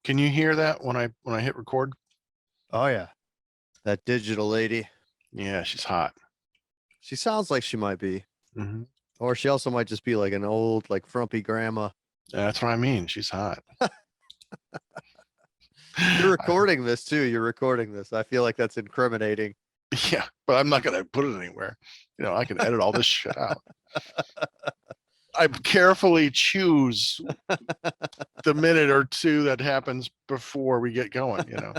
Can you hear that when I hit record? Oh yeah, that digital lady. Yeah, she's hot. She sounds like she might be, Mm-hmm. or she also might just be like an old, like frumpy grandma. That's what I mean. She's hot. You're recording this too. You're recording this. I feel like that's incriminating. Yeah, but I'm not gonna put it anywhere. You know, I can edit all this shit out. I carefully choose the minute or two that happens before we get going, you know.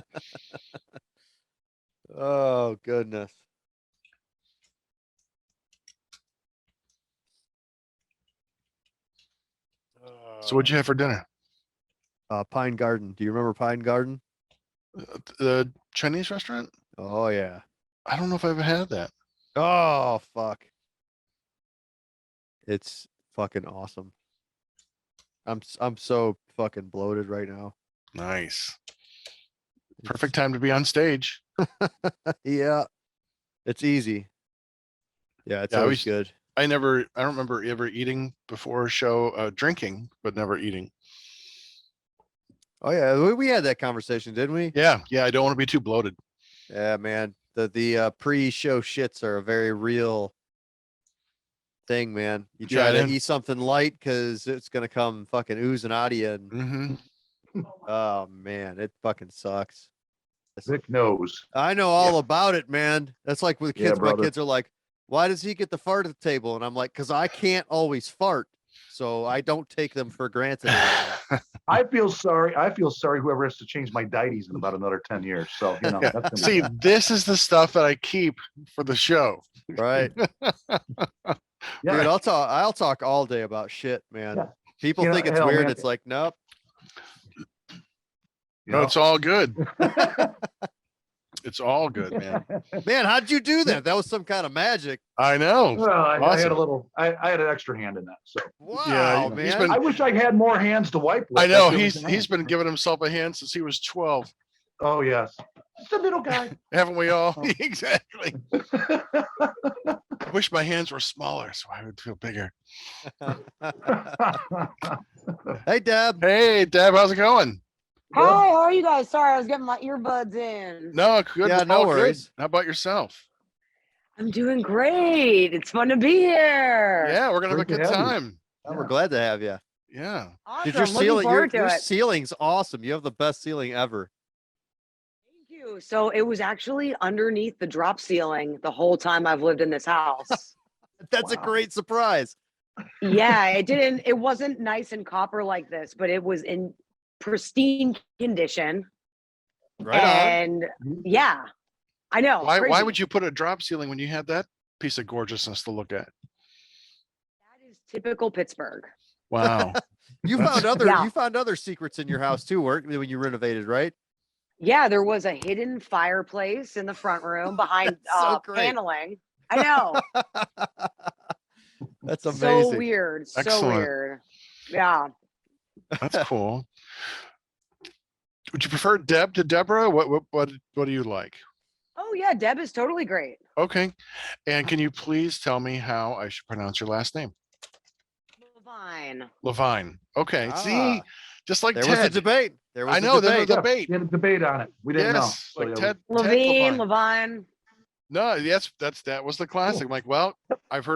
Oh goodness. So what'd you have for dinner? Pine Garden. Do you remember Pine Garden? The Chinese restaurant? Oh yeah. I don't know if I've ever had that. Oh fuck. It's fucking awesome. I'm so fucking bloated right now. Nice. Perfect time to be on stage. Yeah. It's easy. Yeah, it's always good. I don't remember ever eating before a show, drinking, but never eating. Oh yeah, we had that conversation, didn't we? Yeah. I don't want to be too bloated. Yeah, man. The pre-show shits are a very real thing, man. You try to eat something light because it's gonna come fucking oozing out of you. And oh man, it fucking sucks. Vic knows. I know all about it, man. That's like with kids. My kids are like, "Why does he get the fart at the table?" And I'm like, "Because I can't always fart, so I don't take them for granted." I feel sorry whoever has to change my diaties in about another 10 years. So, you know, that's see, this is the stuff that I keep for the show. Right. Yeah. Dude, I'll talk all day about shit, man. Yeah. People think it's weird. Man. It's like, nope. No, it's all good. It's all good, man. Man, how'd you do that? That was some kind of magic. I know. Well, I had a little, I had an extra hand in that. So wow, yeah, man. I wish I had more hands to wipe with. I know he's been giving himself a hand since he was 12. Oh yes. It's a little guy. Haven't we all? Oh. Exactly. I wish my hands were smaller so I would feel bigger. Hey, Deb. Hey, Deb, how's it going? Hi, how are you guys? Sorry, I was getting my earbuds in. No, good. Yeah, no worries. Good. How about yourself? I'm doing great. It's fun to be here. Yeah, we're gonna have a good time. Oh, we're glad to have you. Yeah. Awesome. Did your ceiling's awesome. You have the best ceiling ever. Thank you. So it was actually underneath the drop ceiling the whole time I've lived in this house. That's a great surprise. Yeah, it wasn't nice and copper like this, but it was in pristine condition. Right and on. Yeah, I know. Why would you put a drop ceiling when you had that piece of gorgeousness to look at? That is typical Pittsburgh. Wow. You found other secrets in your house too, when you renovated, right? Yeah, there was a hidden fireplace in the front room behind paneling. I know. That's amazing. So weird. Excellent. So weird. Yeah. That's cool. Would you prefer Deb to Deborah? What do you like? Oh yeah, Deb is totally great. Okay. And can you please tell me how I should pronounce your last name? Levine. Levine. Okay. See, just like there Ted. was a debate. There was I know there was a debate. We had a debate on it. We didn't know. So like Ted Levine. No, yes, that was the classic. I'm like, well, I've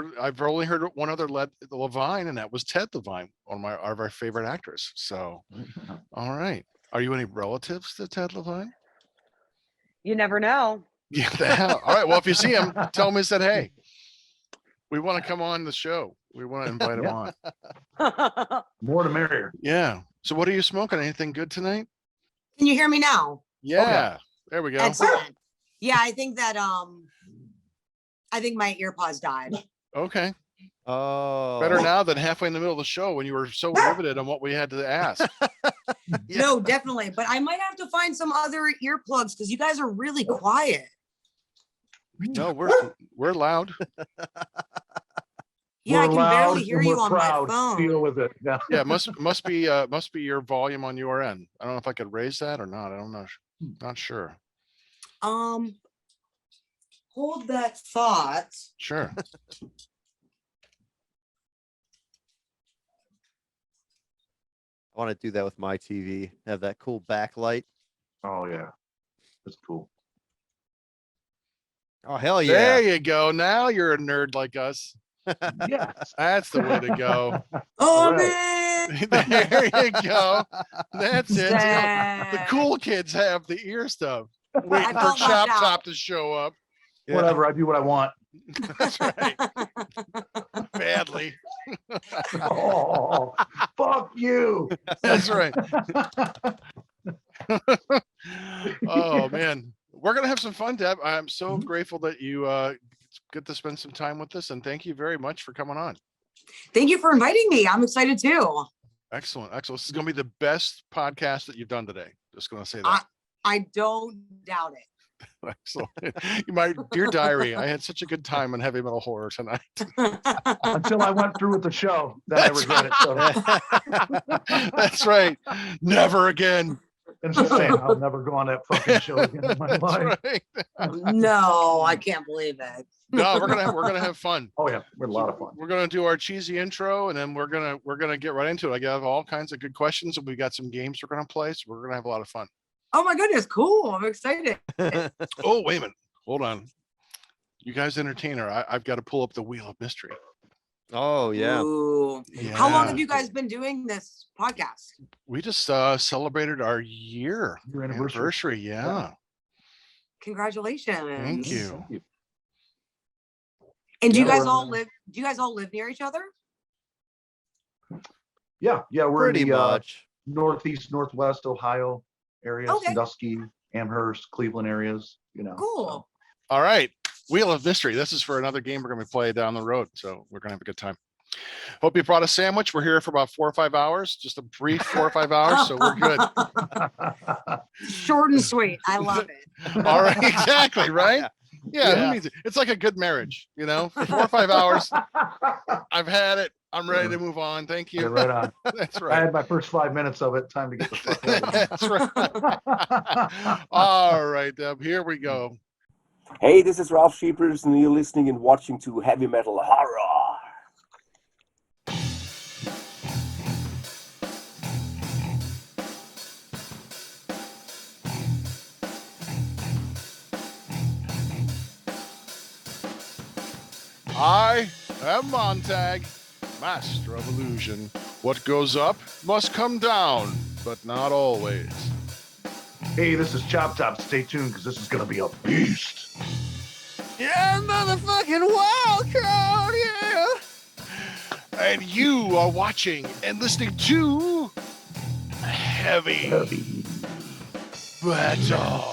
only heard one other Levine, and that was Ted Levine, one of our favorite actors. So, all right. Are you any relatives to Ted Levine? You never know. Yeah, the hell. All right. Well, if you see him, tell him he said, hey, we want to come on the show. We want to invite him on. More to merrier. Yeah. So what are you smoking? Anything good tonight? Can you hear me now? Yeah. Okay. There we go. Excellent. Yeah, I think that I think my earpods died. Okay. Oh. Better now than halfway in the middle of the show when you were so riveted on what we had to ask. Yeah. No, definitely. But I might have to find some other earplugs because you guys are really quiet. No, we're loud. Yeah, We're I can loud barely hear and you we're on proud. my phone. Deal with it. Yeah. Yeah, must be your volume on your end. I don't know if I could raise that or not. I don't know. Not sure. Hold that thought. Sure. I want to do that with my TV. Have that cool backlight. Oh yeah, that's cool. Oh hell There yeah! you go. Now you're a nerd like us. Yes. That's the way to go. Oh right. man. There you go. That's it. See, the Sad. cool kids have the ear stuff. Waiting for felt left Chop out. Top to show up. Yeah. Whatever. I do what I want. That's right. Badly. Oh, fuck you. That's right. Oh man, we're gonna have some fun, Deb. I'm so grateful that you get to spend some time with us, and thank you very much for coming on. Thank you for inviting me. I'm excited too. Excellent, excellent. This is gonna be the best podcast that you've done today. Just gonna say that. I don't doubt it. Excellent. My dear diary, I had such a good time on heavy metal horror tonight. Until I went through with the show, then I That's regret it. So. That's right. Never again. And just saying, I'll never go on that fucking show again in my That's life. right. No, I can't believe it. No, we're gonna have fun. Oh yeah, we're a lot of fun. We're gonna do our cheesy intro, and then we're gonna get right into it. I got all kinds of good questions, and we got some games we're gonna play. So we're gonna have a lot of fun. Oh my goodness, cool. I'm excited. Oh, wait a minute. Hold on. You guys entertainer. I've got to pull up the Wheel of Mystery. Oh yeah. Ooh. Yeah. How long have you guys been doing this podcast? We just celebrated our Your anniversary. Yeah. Congratulations. Thank you. And do you Yeah, guys we're- all live? Do you guys all live near each other? Yeah, we're Pretty in the much. northeast, northwest Ohio area, Okay. Sandusky, Amherst, Cleveland areas. You know. Cool. All right. Wheel of Mystery. This is for another game we're going to play down the road. So we're going to have a good time. Hope you brought a sandwich. We're here for about 4 or 5 hours, just a brief 4 or 5 hours. So we're good. Short and sweet. I love it. All right. Exactly. Right. Yeah. Who Yeah. needs it? It's like a good marriage, 4 or 5 hours. I've had it. I'm ready to move on. Thank Yeah, you. right on. That's I right. had my first 5 minutes of it. Time to get the fuck out. That's right. All right, Deb. Here we go. Hey, this is Ralph Sheepers, and you're listening and watching to Heavy Metal Horror. I am Montag, master of illusion. What goes up must come down, but not always. Hey, this is Chop Top. Stay tuned because this is gonna be a beast. Yeah, motherfucking Wildcard, yeah. And you are watching and listening to Heavy Metal.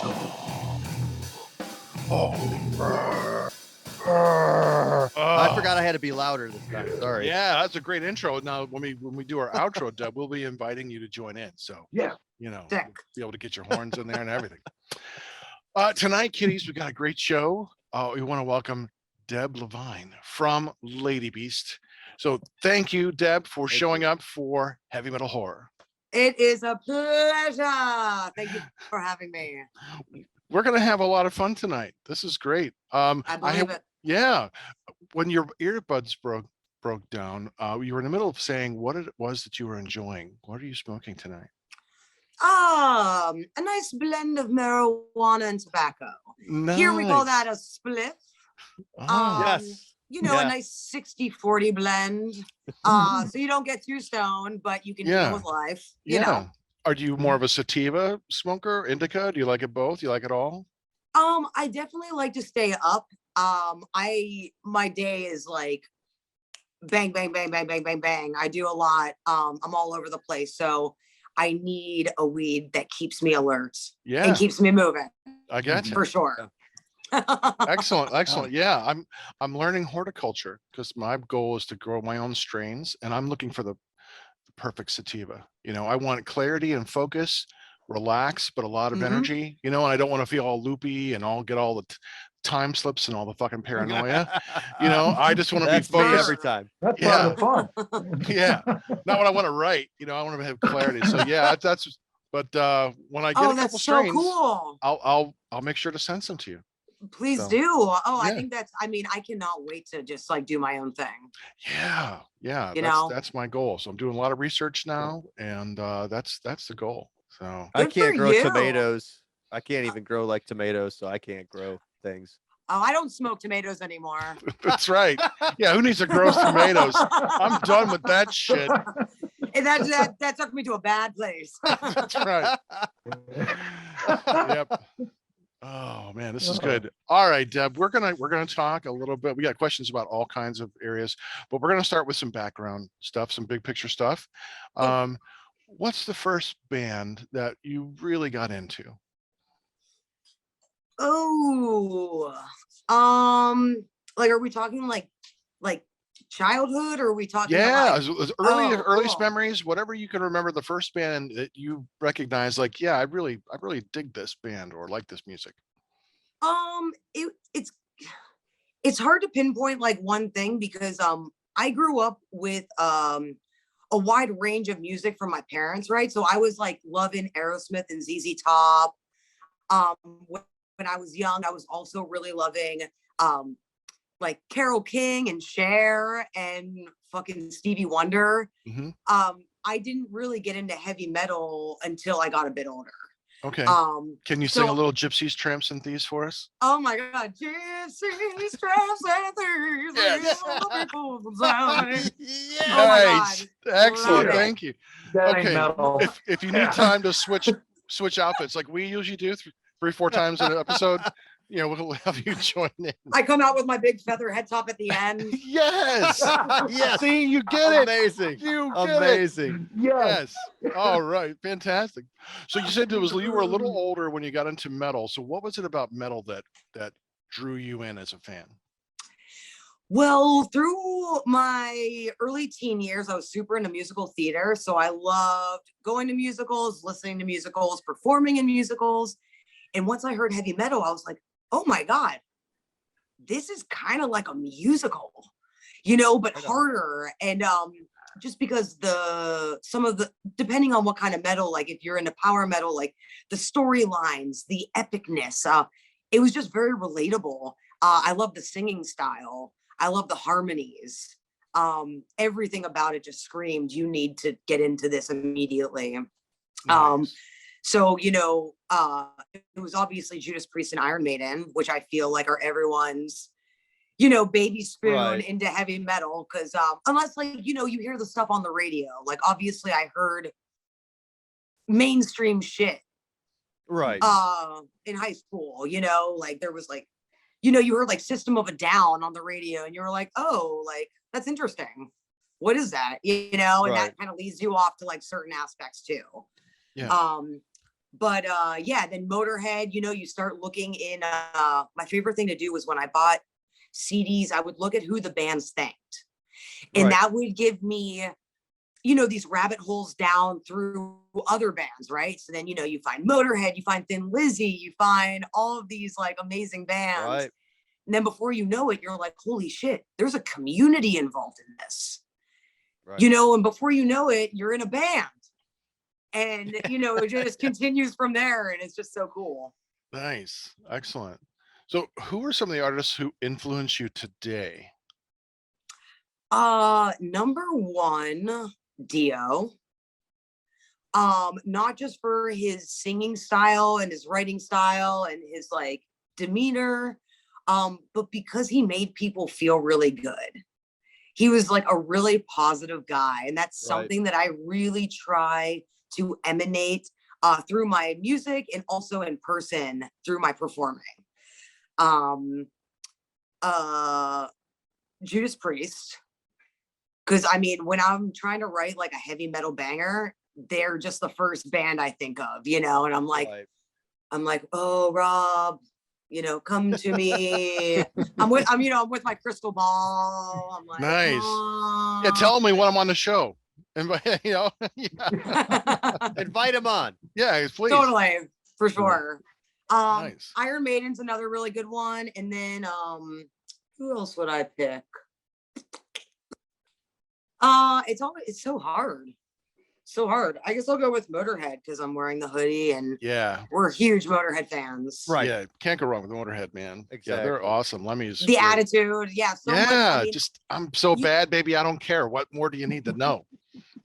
I forgot I had to be louder this time. Sorry. Yeah, that's a great intro. Now, when we do our outro, Deb, we'll be inviting you to join in. So, Yeah. Sick. be able to get your horns in there and everything. Tonight, kiddies, we got a great show. We want to welcome Deb Levine from Lady Beast. So thank you, Deb, for showing up for Heavy Metal Horror. It is a pleasure. Thank you for having me. We're going to have a lot of fun tonight. This is great. I believe it. Yeah. When your earbuds broke down, you were in the middle of saying what it was that you were enjoying. What are you smoking tonight? A nice blend of marijuana and tobacco. Here we call that a spliff. Oh, Yes. You know, Yeah. a nice 60-40 blend. So you don't get too stoned, but you can Yeah. deal with life. yeah. You know. Are you more of a sativa smoker, indica? Do you like it both? Do you like it all? I definitely like to stay up. My day is like bang, bang, bang, bang, bang, bang, bang. I do a lot. I'm all over the place. So I need a weed that keeps me alert Yeah, and keeps me moving I got you. for sure. Excellent, excellent. Yeah, I'm learning horticulture because my goal is to grow my own strains, and I'm looking for the perfect sativa. I want clarity and focus, relax, but a lot of Mhm. energy. And I don't want to feel all loopy and get all the time slips and all the fucking paranoia. I just want to be That's me focused. every time. That's Yeah. part of the fun. Yeah, not what I want to write. I want to have clarity. So yeah, that's. But when I get Oh, a couple that's so strains, cool. I'll make sure to send some to you. Please So, do. Oh, I yeah. think I mean, I cannot wait to just like do my own thing. Yeah, You know, that's my goal. So I'm doing a lot of research now, and that's the goal. So I good for can't grow you. tomatoes. I can't even grow like tomatoes, so I can't grow things. Oh, I don't smoke tomatoes anymore. that's right. Yeah, who needs to grow tomatoes? I'm done with that shit. And that took me to a bad place. That's right. Yep. Oh man, this is good. All right, Deb, we're gonna talk a little bit. We got questions about all kinds of areas, but we're gonna start with some background stuff, some big picture stuff. What's the first band that you really got into? Oh, like, are we talking like childhood, or are we talking Yeah, like, as oh, earliest cool. memories, whatever you can remember, the first band that you recognize, like, yeah, I really dig this band or like this music. It's hard to pinpoint like one thing because I grew up with a wide range of music from my parents, right? So I was like loving Aerosmith and ZZ Top. Um, when I was young, I was also really loving like Carole King and Cher and fucking Stevie Wonder. Hmm. I didn't really get into heavy metal until I got a bit older. Okay. Um, Can you sing a so little Gypsies, Tramps, and Thieves for us? oh my God, gypsies, tramps, and thieves, Yes. all the people from Zion. Yeah. Oh my Nice. God, Excellent. love it. Thank you. That ain't Okay. metal. If you need time to switch outfits like we usually do 3-4 times in an episode, you know, we'll have you join in. I come out with my big feather head top at the end. Yes. Yes. See, you get it. Amazing. You get it. Amazing. Yes. Yes. All right. Fantastic. So you said you were a little older when you got into metal. So what was it about metal that drew you in as a fan? Well, through my early teen years, I was super into musical theater. So I loved going to musicals, listening to musicals, performing in musicals. And once I heard heavy metal, I was like, oh my God, this is kind of like a musical, you know, but harder. And just because depending on what kind of metal, like if you're into power metal, like the storylines, the epicness, it was just very relatable. I love the singing style. I love the harmonies. Everything about it just screamed, you need to get into this immediately. Nice. So, you know, it was obviously Judas Priest and Iron Maiden, which I feel like are everyone's, you know, baby spoon into heavy metal. Cause unless like, you know, you hear the stuff on the radio, like obviously I heard mainstream shit Right. in high school, you know, like there was like, you know, you heard like System of a Down on the radio and you were like, oh, like that's interesting. What is that? You know, and that kind of leads you off to like certain aspects too. Yeah. But yeah, then Motorhead, you know, you start looking in my favorite thing to do was when I bought CDs, I would look at who the bands thanked. And that would give me, you know, these rabbit holes down through other bands, right? So then, you know, you find Motorhead, you find Thin Lizzy, you find all of these like amazing bands. Right. And then before you know it, you're like, holy shit, there's a community involved in this. Right. You know, and before you know it, you're in a band. And, you know, it just continues from there. And it's just so cool. Nice. Excellent. So who are some of the artists who influence you today? Number one, Dio. Not just for his singing style and his writing style and his like demeanor, but because he made people feel really good. He was like a really positive guy. And that's something that I really try to emanate through my music and also in person through my performing. Judas Priest. Because I mean, when I'm trying to write like a heavy metal banger, they're just the first band I think of, you know, and I'm like, oh, Rob, you know, come to me. I'm with my crystal ball. I'm like, nice. oh. Yeah, tell me when I'm on the show. And you know, invite him on. Yeah, please. Totally, for sure. Nice. Iron Maiden's another really good one. And then who else would I pick? It's so hard. So hard. I guess I'll go with Motorhead because I'm wearing the hoodie and Yeah. we're huge Motorhead fans. Right. Yeah. Can't go wrong with Motorhead, man. Yeah, Exactly. they're awesome. Lemmy's The great. attitude. Yeah. So much. Yeah, I mean, just I'm so you- bad, baby. I don't care. What more do you need to know?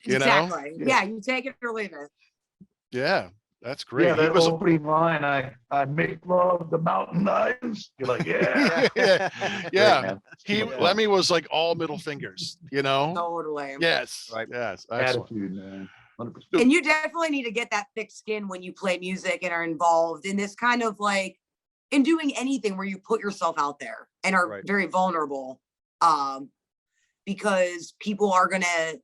You know? exactly. Yeah. You take it or leave it. Yeah, that's great. Yeah, He that was opening line, I make love the mountain lions. You're like, yeah. yeah, Great, yeah. man. He Super fun. Lemmy was like all middle fingers, you know? Totally. Yes. Right. Yes. Excellent. Attitude, man. 100%. And you definitely need to get that thick skin when you play music and are involved in this kind of like in doing anything where you put yourself out there and are Right. very vulnerable. Because people are gonna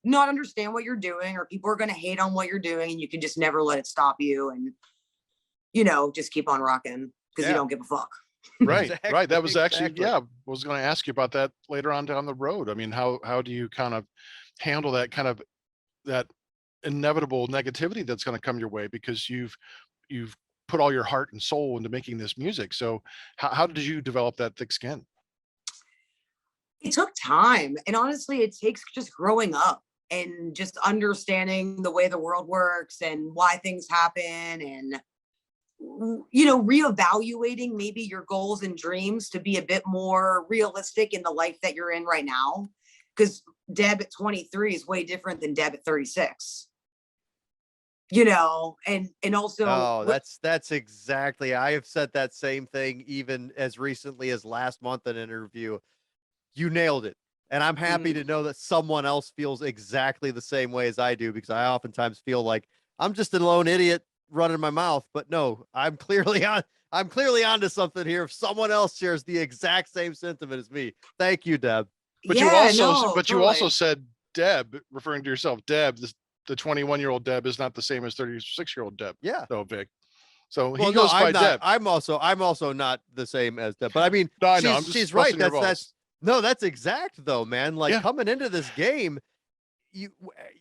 not understand what you're doing, or people are gonna hate on what you're doing, and you can just never let it stop you, and just keep on rocking because Yeah. you don't give a fuck. Right. Exactly, Right. That was actually, exactly. yeah, I was going to ask you about that later on down the road. I mean, how do you kind of handle that kind of that inevitable negativity that's going to come your way because you've put all your heart and soul into making this music. So how did you develop that thick skin? It took time, and honestly, it takes just growing up and just understanding the way the world works and why things happen, and reevaluating maybe your goals and dreams to be a bit more realistic in the life that you're in right now. Because Deb at 23 is way different than Deb at 36. And also, Oh, that's exactly. I have said that same thing even as recently as last month in an interview. You nailed it. And I'm happy to know that someone else feels exactly the same way as I do, because I oftentimes feel like I'm just a lone idiot running my mouth. But no, I'm clearly onto something here. If someone else shares the exact same sentiment as me. Thank you, Deb. But you also said Deb, referring to yourself, Deb, the 21-year-old Deb is not the same as 36-year-old Deb. Yeah. So Vic. So Well, he goes by Deb. I'm also not the same as Deb. But I mean, No, I know. I'm just she's right. busting your balls. That's exact though, man. Like Yeah. coming into this game,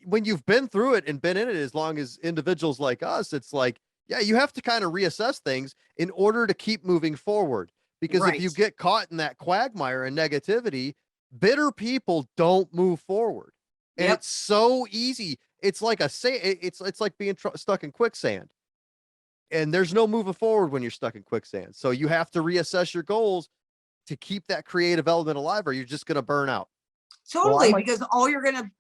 when you've been through it and been in it as long as individuals like us, it's like, yeah, you have to kind of reassess things in order to keep moving forward. Because if you Right. get caught in that quagmire and negativity, bitter people don't move forward. And Yep. it's so easy. It's like it's like being stuck in quicksand. And there's no moving forward when you're stuck in quicksand. So you have to reassess your goals to keep that creative element alive, or you're just going to burn out. Totally, might- because all you're gonna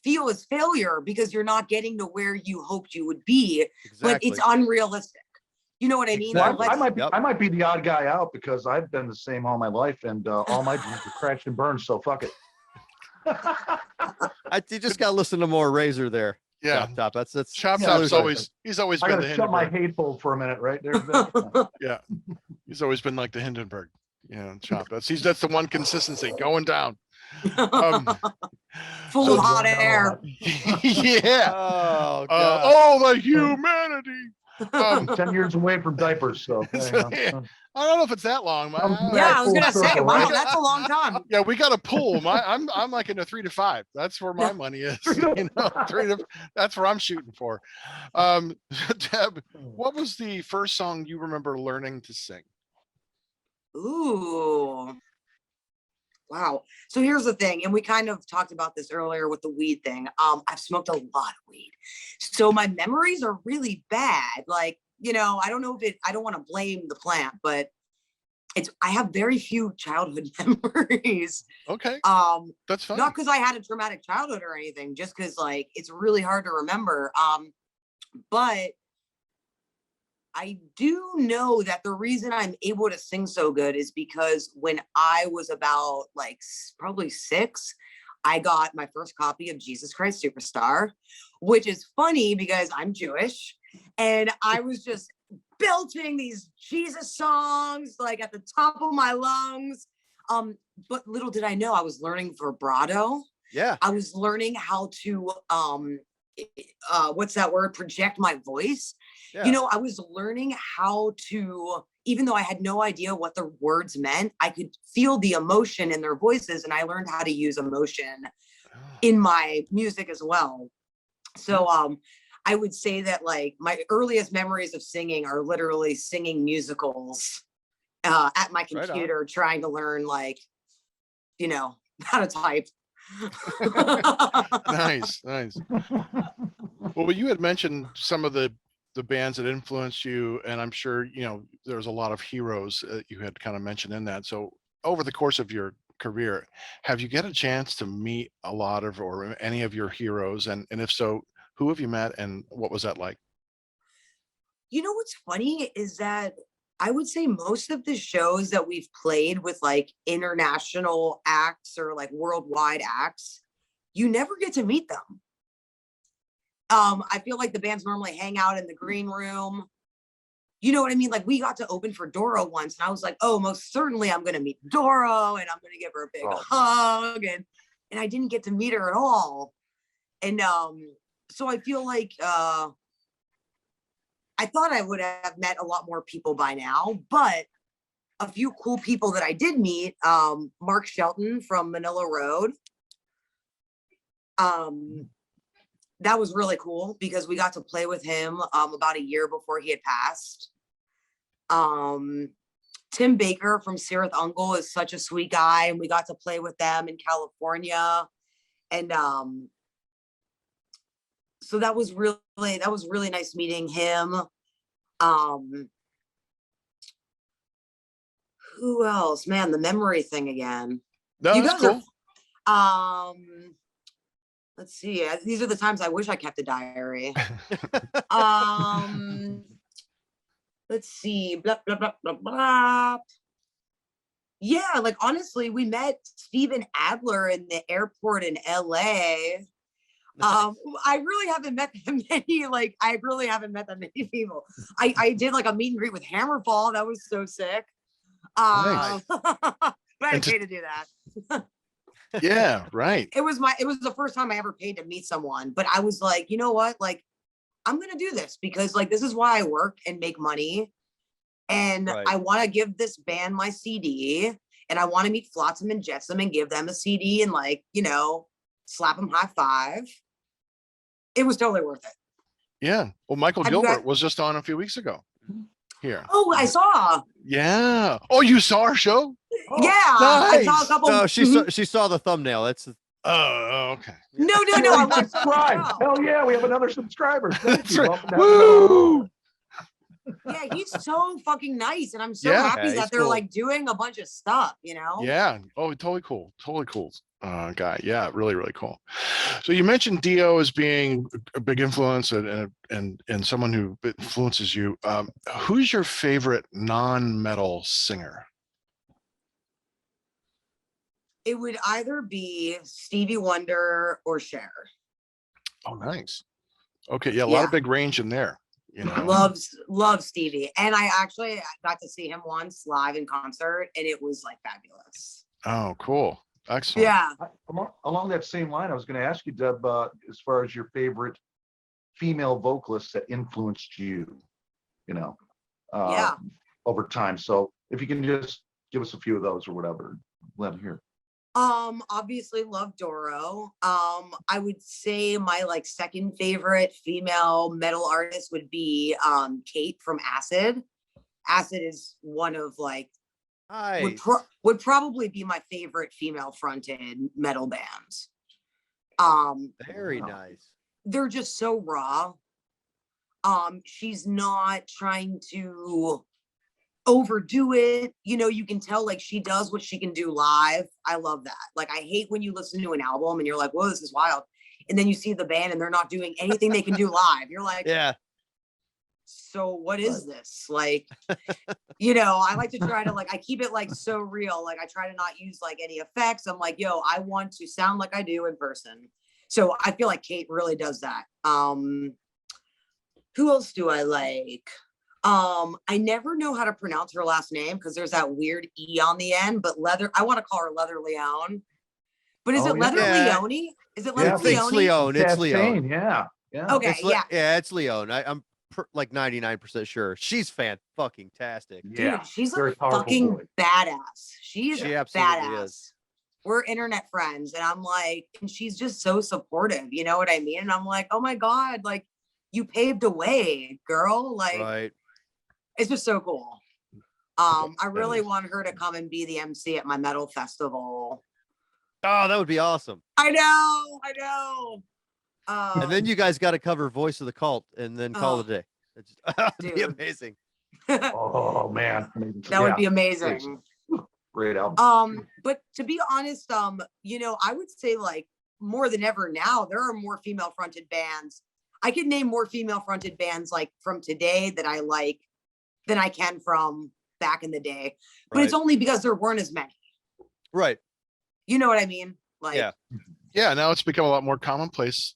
feel is failure because you're not getting to where you hoped you would be, but Exactly. it's unrealistic. You know what I mean? Well, Exactly. Let's- I might be the odd guy out because I've been the same all my life, and all my dreams are crashed and burned. So fuck it. You just got to listen to more Razor there. Yeah. Chop Top. That's Chop Yeah, Top's there's always he's always I been the gotta shut my Hindenburg. hateful for a minute, right there. Yeah. He's always been like the Hindenburg. Chop. That's the one consistency going down. Full so- of hot air. Yeah. Oh, God. The humanity. 10 years away from diapers, so Yeah. I don't know if it's that long. Yeah, I was Full gonna say, circle, wow, right? that's a long time. Yeah, we got a pool. I'm like in a 3 to 5. That's where my money is. 3 to, that's where I'm shooting for. Deb, what was the first song you remember learning to sing? Ooh. Wow. So here's the thing, and we kind of talked about this earlier with the weed thing. I've smoked a lot of weed. So my memories are really bad. Like, I don't know I don't want to blame the plant, but I have very few childhood memories. Okay, that's fine. Not because I had a traumatic childhood or anything, just because like it's really hard to remember. But I do know that the reason I'm able to sing so good is because when I was about like probably 6, I got my first copy of Jesus Christ Superstar, which is funny because I'm Jewish, and I was just belting these Jesus songs like at the top of my lungs. But little did I know I was learning vibrato. Yeah. I was learning how to what's that word? Project my voice. Yeah. I was learning how to, even though I had no idea what the words meant, I could feel the emotion in their voices, and I learned how to use emotion in my music as well. So I would say that like my earliest memories of singing are literally singing musicals at my computer, trying to learn like, how to type. Nice. Well, you had mentioned some of the bands that influenced you, and I'm sure there's a lot of heroes you had kind of mentioned in that. So over the course of your career, have you get a chance to meet a lot of or any of your heroes, and if so, who have you met and what was that like? You know what's funny is that I would say most of the shows that we've played with like international acts or like worldwide acts, you never get to meet them. I feel like the bands normally hang out in the green room. You know what I mean? Like we got to open for Doro once, and I was like, oh, most certainly I'm gonna meet Doro and I'm gonna give her a big hug. And I didn't get to meet her at all. And so I feel like I thought I would have met a lot more people by now, but a few cool people that I did meet, Mark Shelton from Manila Road. That was really cool because we got to play with him about a year before he had passed. Tim Baker from Sirith Uncle is such a sweet guy, and we got to play with them in California. And so that was really nice meeting him. Who else? Man, the memory thing again. No, that's cool. Let's see. These are the times I wish I kept a diary. Let's see. Blah, blah, blah, blah, blah. Yeah, like honestly, we met Steven Adler in the airport in LA. I really haven't met that many people. I did like a meet and greet with Hammerfall. That was so sick. Nice. But I paid to do that. Yeah, right. It was the first time I ever paid to meet someone, but I was like, you know what? Like, I'm going to do this because like, this is why I work and make money. And I want to give this band my CD, and I want to meet Flotsam and Jetsam and give them a CD and like, slap them high five. It was totally worth it. Yeah. Well, Michael Gilbert was just on a few weeks ago here. Oh, I saw. Yeah. Oh, you saw our show? Oh, yeah. Nice. I saw a couple. No, she saw the thumbnail. That's oh, okay. No. I want to subscribe. Hell yeah, we have another subscriber. That's right. Woo! Yeah, he's so fucking nice, and I'm so happy that they're like doing a bunch of stuff, Yeah. Oh, totally cool guy. Yeah, really, really cool. So you mentioned Dio as being a big influence and someone who influences you. Who's your favorite non-metal singer? It would either be Stevie Wonder or Cher. Oh, nice. Okay, yeah, a lot of big range in there. Love Stevie, and I actually got to see him once live in concert, and it was like fabulous. Oh, cool. Excellent. Yeah. Along that same line, I was going to ask you, Deb, as far as your favorite female vocalists that influenced you, over time. So if you can just give us a few of those or whatever, let them hear. Obviously love Doro. I would say my like second favorite female metal artist would be Kate from Acid. Acid is one of like would probably be my favorite female fronted metal bands. Very nice. They're just so raw. She's not trying to overdo it. You can tell like she does what she can do live. I love that. Like, I hate when you listen to an album and you're like, whoa, this is wild. And then you see the band and they're not doing anything they can do live. You're like, yeah. So what is this? Like, I like to try to like, I keep it like so real. Like I try to not use like any effects. I'm like, yo, I want to sound like I do in person. So I feel like Kate really does that. Who else do I like? I never know how to pronounce her last name because there's that weird E on the end, but I want to call her Leather Leone. But is it Leather Leone? Is it Leather Leone? It's Leone. It's Leone. Yeah. Okay. It's Leone. I'm like 99% sure. She's fucking tastic. Yeah. Dude, she's a fucking badass. She absolutely badass. Is. We're internet friends, and I'm like, and she's just so supportive. You know what I mean? And I'm like, oh my God, like you paved a way, girl. Like, it's just so cool. I really want her to come and be the MC at my metal festival. Oh, that would be awesome. I know. And then you guys got to cover Voice of the Cult and then call it a day. That'd be dude. amazing. Oh man, that would be amazing. Great album. But to be honest, you know, I would say like more than ever now, there are more female fronted bands. I could name more female fronted bands like from today that I like than I can from back in the day. But it's only because there weren't as many. Right. You know what I mean? Like, Yeah, now it's become a lot more commonplace,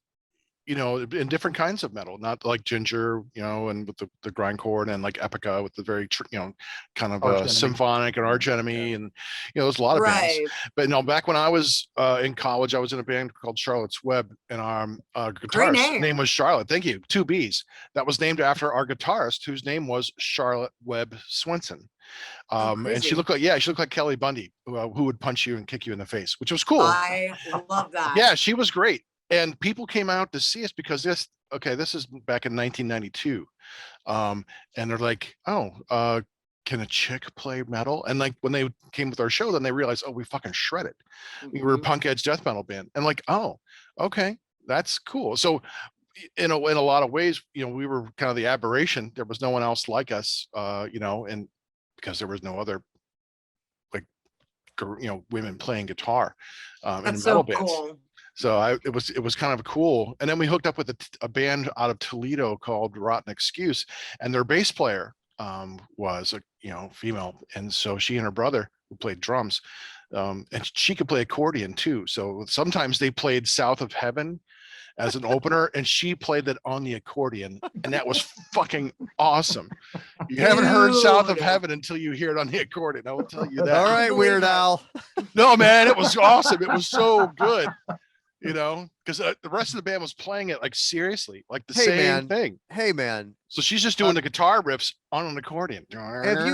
you know, in different kinds of metal, not like Ginger, you know, and with the grindcore, and like Epica with the very, you know, kind of Arch Enemy. symphonic and Arch Enemy, and you know, there's a lot of bands. But no, back when I was in college, I was in a band called Charlotte's Web, and our guitarist name was Charlotte. Thank you. 2 B's. That was named after our guitarist, whose name was Charlotte Webb Swenson. And she looked like Kelly Bundy, who would punch you and kick you in the face, which was cool. I love that. Yeah, she was great. And people came out to see us because this is back in 1992. And they're like, oh, can a chick play metal? And like when they came with our show, then they realized, oh, we fucking shredded. We were a punk edge death metal band. And like, oh, okay, that's cool. So in a lot of ways, you know, we were kind of the aberration. There was no one else like us, you know, and because there was no other like, you know, women playing guitar in metal bands. Cool. So it was kind of cool. And then we hooked up with a band out of Toledo called Rotten Excuse, and their bass player was a, you know, female. And so she and her brother, who played drums, and she could play accordion too. So sometimes they played South of Heaven as an opener, and she played that on the accordion, and that was fucking awesome. You haven't heard South of Heaven until you hear it on the accordion. I will tell you that. All right, Weird Al. No, man, it was awesome. It was so good. You know, because the rest of the band was playing it like seriously, like the same thing. Hey, man. So she's just doing the guitar riffs on an accordion. Have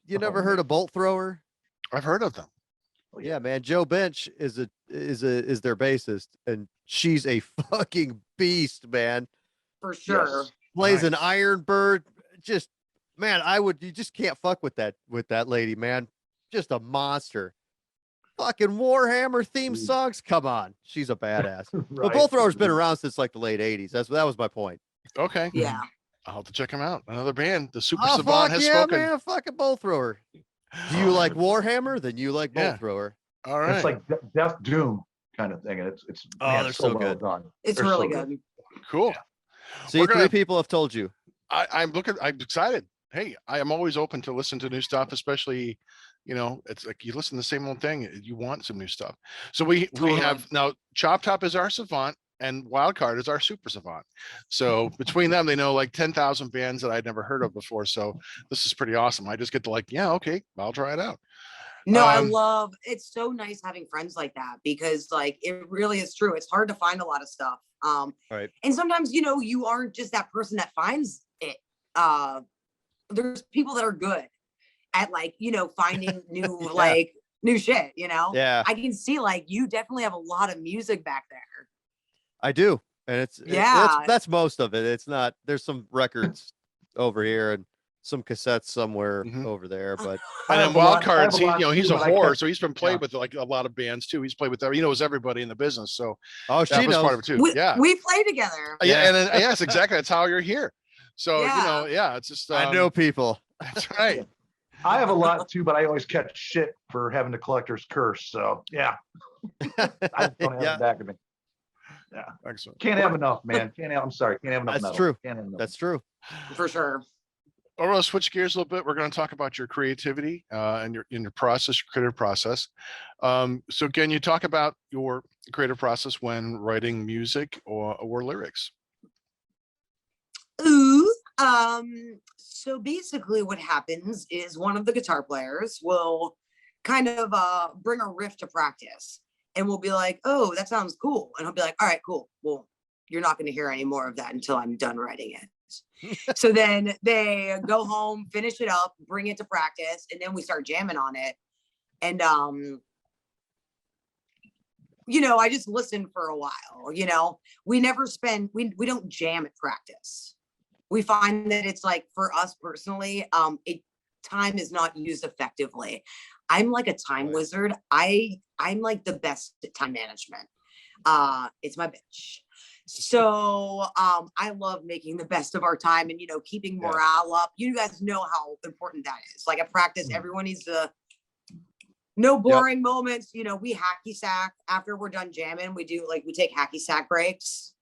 you never heard of Bolt Thrower? I've heard of them. Yeah, man. Joe Bench is their bassist, and she's a fucking beast, man. For sure. Yes. Plays an Iron Bird. Just, man, you just can't fuck with that lady, man. Just a monster. Fucking Warhammer theme songs. Come on. She's a badass. But Bolt Thrower's been around since like the late 80s. That was my point. Okay. Yeah. I'll have to check them out. Another band. The Super Savant has spoken. Man, fucking Bolt Thrower. Do you like Warhammer? Then you like Bolt Thrower. All right. It's like Death Doom kind of thing. And it's they're so well good. done. It's really good. Cool. See, 3 people have told you. I'm excited. Hey, I am always open to listen to new stuff, especially, you know, it's like you listen to the same old thing. You want some new stuff. So we have now Chop Top is our savant and Wildcard is our super savant. So between them, they know like 10,000 bands that I'd never heard of before. So this is pretty awesome. I just get to like, yeah, okay, I'll try it out. No, I love, it's so nice having friends like that, because like, it really is true. It's hard to find a lot of stuff. Right. And sometimes, you know, you aren't just that person that finds it. There's people that are good at like, you know, finding new, like new shit, you know? Yeah. I can see like you definitely have a lot of music back there. I do. And that's most of it. It's not, there's some records over here and some cassettes somewhere over there, but and then Wildcards, he's a whore, so he's been played with like a lot of bands too. He's played with he knows everybody in the business. So she was knows. part of it too. We play together. Yeah, and yes, exactly. That's how you're here. So it's just I know people. That's right. I have a lot too, but I always catch shit for having the collector's curse. So yeah, I don't have it back of me. Yeah, excellent. Can't have enough, man. I'm sorry. Can't have enough. That's metal. true. Can't have enough. That's true. For sure. I want to switch gears a little bit. We're going to talk about your creativity and your process, your creative process. So can you talk about your creative process when writing music or lyrics? Ooh. So basically what happens is one of the guitar players will kind of bring a riff to practice, and we'll be like, oh, that sounds cool. And he'll be like, all right, cool. Well, you're not going to hear any more of that until I'm done writing it. So then they go home, finish it up, bring it to practice, and then we start jamming on it. And I just listen for a while. We never spend, we don't jam at practice. We find that it's like, for us personally, time is not used effectively. I'm like a time wizard. I'm like the best at time management. It's my bitch. So I love making the best of our time and, you know, keeping morale up. You guys know how important that is. Like at practice, everyone needs to, no boring moments. You know, we hacky sack after we're done jamming. We take hacky sack breaks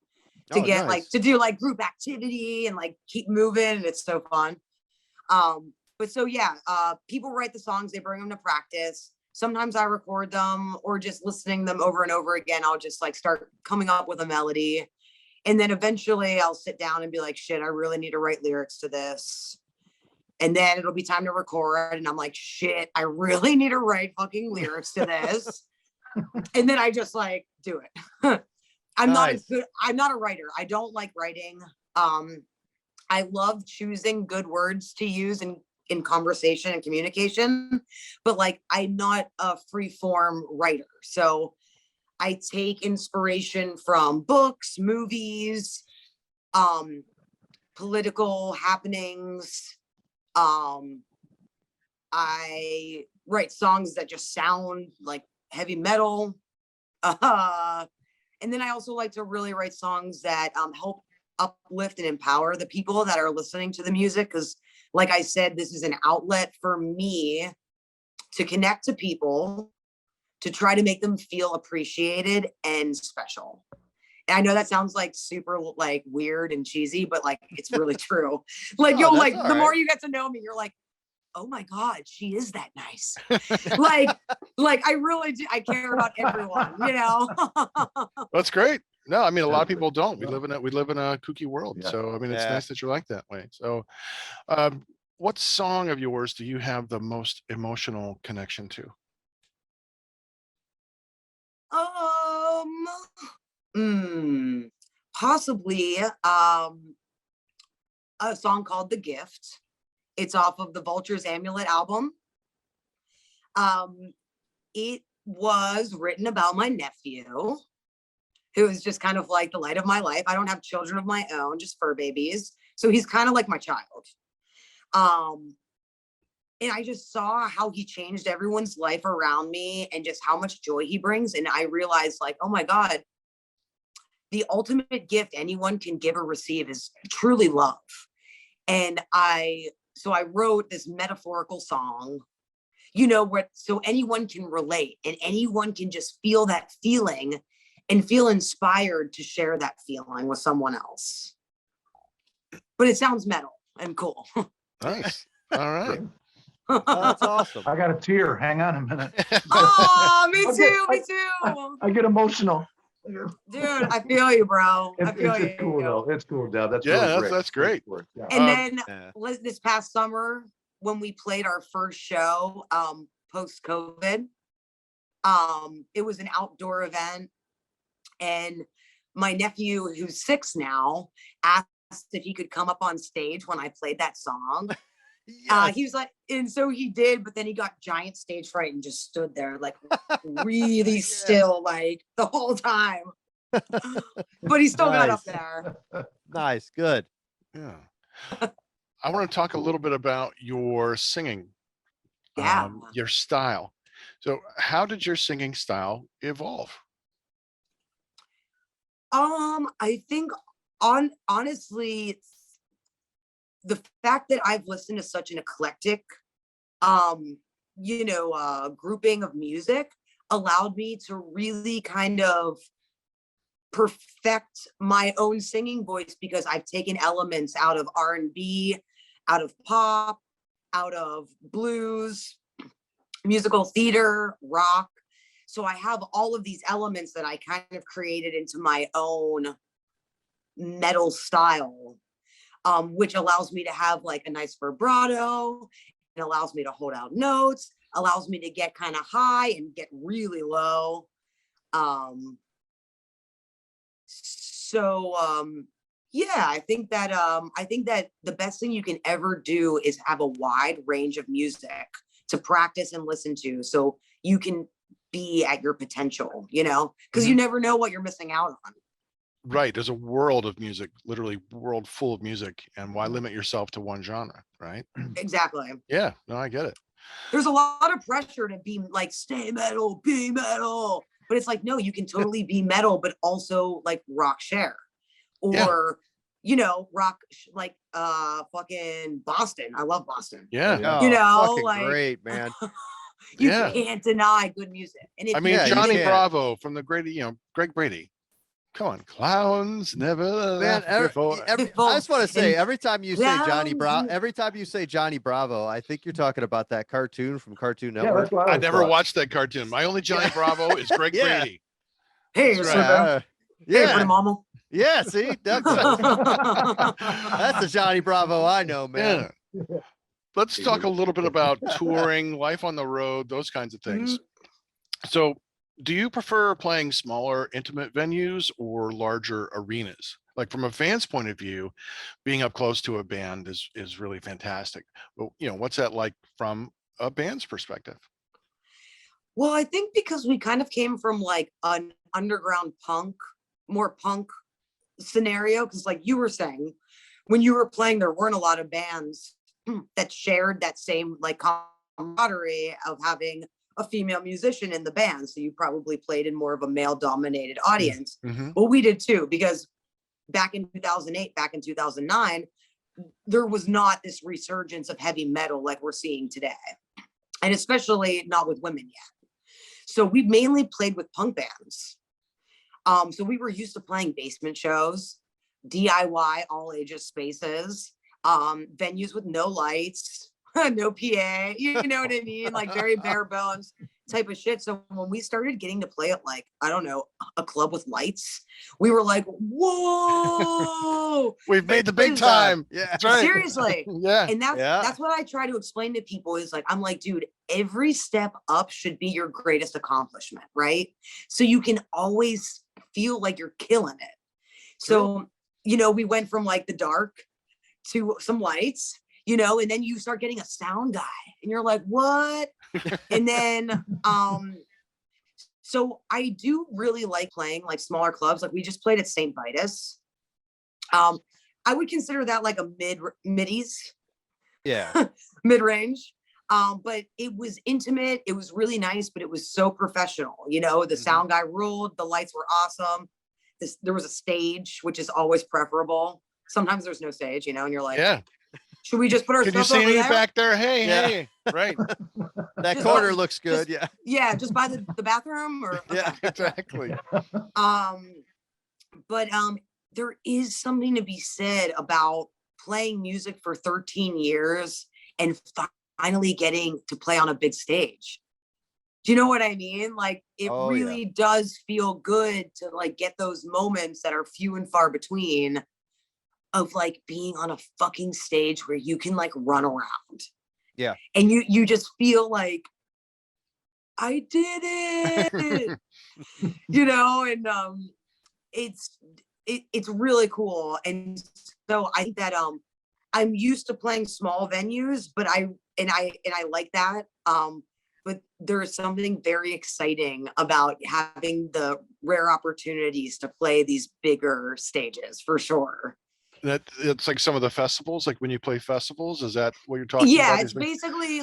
to get like to do like group activity and like keep moving. And it's so fun. But so yeah, people write the songs, they bring them to practice. Sometimes I record them, or just listening them over and over again, I'll just like start coming up with a melody. And then eventually I'll sit down and be like, shit, I really need to write lyrics to this. And then it'll be time to record. And I'm like, shit, I really need to write fucking lyrics to this. And then I just like do it. I'm not a writer. I don't like writing. I love choosing good words to use in conversation and communication, but like I'm not a free form writer. So I take inspiration from books, movies, political happenings. I write songs that just sound like heavy metal. And then I also like to really write songs that help uplift and empower the people that are listening to the music. Because like I said, this is an outlet for me to connect to people, to try to make them feel appreciated and special. And I know that sounds like super like weird and cheesy, but like it's really true. Like you'll like the more you get to know me, you're like, oh my God, she is that nice. like I really do. I care about everyone, you know. That's great. No, I mean a lot of people don't. We live in a kooky world. Yeah. So I mean it's nice that you're like that way. So what song of yours do you have the most emotional connection to? Possibly a song called The Gift. It's off of the Vulture's Amulet album. It was written about my nephew, who is just kind of like the light of my life. I don't have children of my own, just fur babies. So he's kind of like my child. And I just saw how he changed everyone's life around me and just how much joy he brings. And I realized like, oh my God, the ultimate gift anyone can give or receive is truly love. And so I wrote this metaphorical song, you know, so anyone can relate and anyone can just feel that feeling and feel inspired to share that feeling with someone else. But it sounds metal and cool. Nice. All right. That's awesome. I got a tear. Hang on a minute. Oh, me too. I get emotional. Dude, I feel you, bro. It's cool though. It's cool, Deb. That's really that's great. Yeah. And then this past summer, when we played our first show, post-COVID, it was an outdoor event, and my nephew, who's 6 now, asked if he could come up on stage when I played that song. He was like, and so he did, but then he got giant stage fright and just stood there like really still, like the whole time. But he still got up there. Nice, good. Yeah. I want to talk a little bit about your singing. Yeah. Your style. So how did your singing style evolve? I think honestly, the fact that I've listened to such an eclectic, grouping of music allowed me to really kind of perfect my own singing voice, because I've taken elements out of R&B, out of pop, out of blues, musical theater, rock. So I have all of these elements that I kind of created into my own metal style. Which allows me to have like a nice vibrato, and allows me to hold out notes, allows me to get kind of high and get really low. I think that the best thing you can ever do is have a wide range of music to practice and listen to, so you can be at your potential, you know, because you never know what you're missing out on. Right. There's a world of music, literally world full of music. And why limit yourself to one genre? Right. Exactly. Yeah. No, I get it. There's a lot of pressure to be like, stay metal, be metal. But it's like, no, you can totally be metal, but also like rock share or, rock like fucking Boston. I love Boston. Yeah. Fucking like great, man. you Yeah. can't deny good music. And if I mean, Yeah, you Johnny can't. Bravo from the Grady, Greg Brady. Come on, clowns never Man, laughed before. I just want to say, And every time you say Johnny Bravo, clowns- every time you say Johnny Bravo, I think you're talking about that cartoon from Cartoon Yeah, Network. that's what I was never thought. watched that cartoon. My only Johnny Bravo is Greg Yeah. Brady. Hey, That's Sir right. Bell. Hey, Yeah, pretty mama. yeah. See, definitely. That's the Johnny Bravo I know, man. Yeah. Let's talk a little bit about touring, life on the road, those kinds of things. So, do you prefer playing smaller, intimate venues or larger arenas? Like from a fan's point of view, being up close to a band is really fantastic. But what's that like from a band's perspective? Well, I think because we kind of came from like an underground more punk scenario, because like you were saying, when you were playing, there weren't a lot of bands that shared that same like camaraderie of having a female musician in the band. So you probably played in more of a male dominated audience. Mm-hmm. Well, we did too, because back in 2008, back in 2009, there was not this resurgence of heavy metal like we're seeing today. And especially not with women yet. So we mainly played with punk bands. So we were used to playing basement shows, DIY, all ages spaces, venues with no lights, no PA, you know what I mean? Like very bare bones type of shit. So when we started getting to play at like, I don't know, a club with lights, we were like, whoa, We've made the big time. Yeah. That's right. seriously. Yeah. And that's what I try to explain to people is like, I'm like, dude, every step up should be your greatest accomplishment, right? So you can always feel like you're killing it. So, we went from like the dark to some lights, and then you start getting a sound guy and you're like, what? And then, so I do really like playing like smaller clubs. Like we just played at St. Vitus. I would consider that like a middies. Yeah. Mid-range. But it was intimate. It was really nice, but it was so professional. The sound guy ruled. The lights were awesome. There was a stage, which is always preferable. Sometimes there's no stage, and you're like, Yeah. should we just put our Can you stuff see over me there? back there? Hey, Yeah. hey. Right. That Just corner like- looks good. Yeah. Yeah, just by the bathroom or Yeah. Exactly. But there is something to be said about playing music for 13 years and finally getting to play on a big stage. Do you know what I mean? Like it really does feel good to like get those moments that are few and far between of like being on a fucking stage where you can like run around. Yeah. And you just feel like I did it. And it's really cool. And so I think that I'm used to playing small venues, but I like that. But there is something very exciting about having the rare opportunities to play these bigger stages for sure. It's like some of the festivals, like when you play festivals, is that what you're talking about? Yeah, it's basically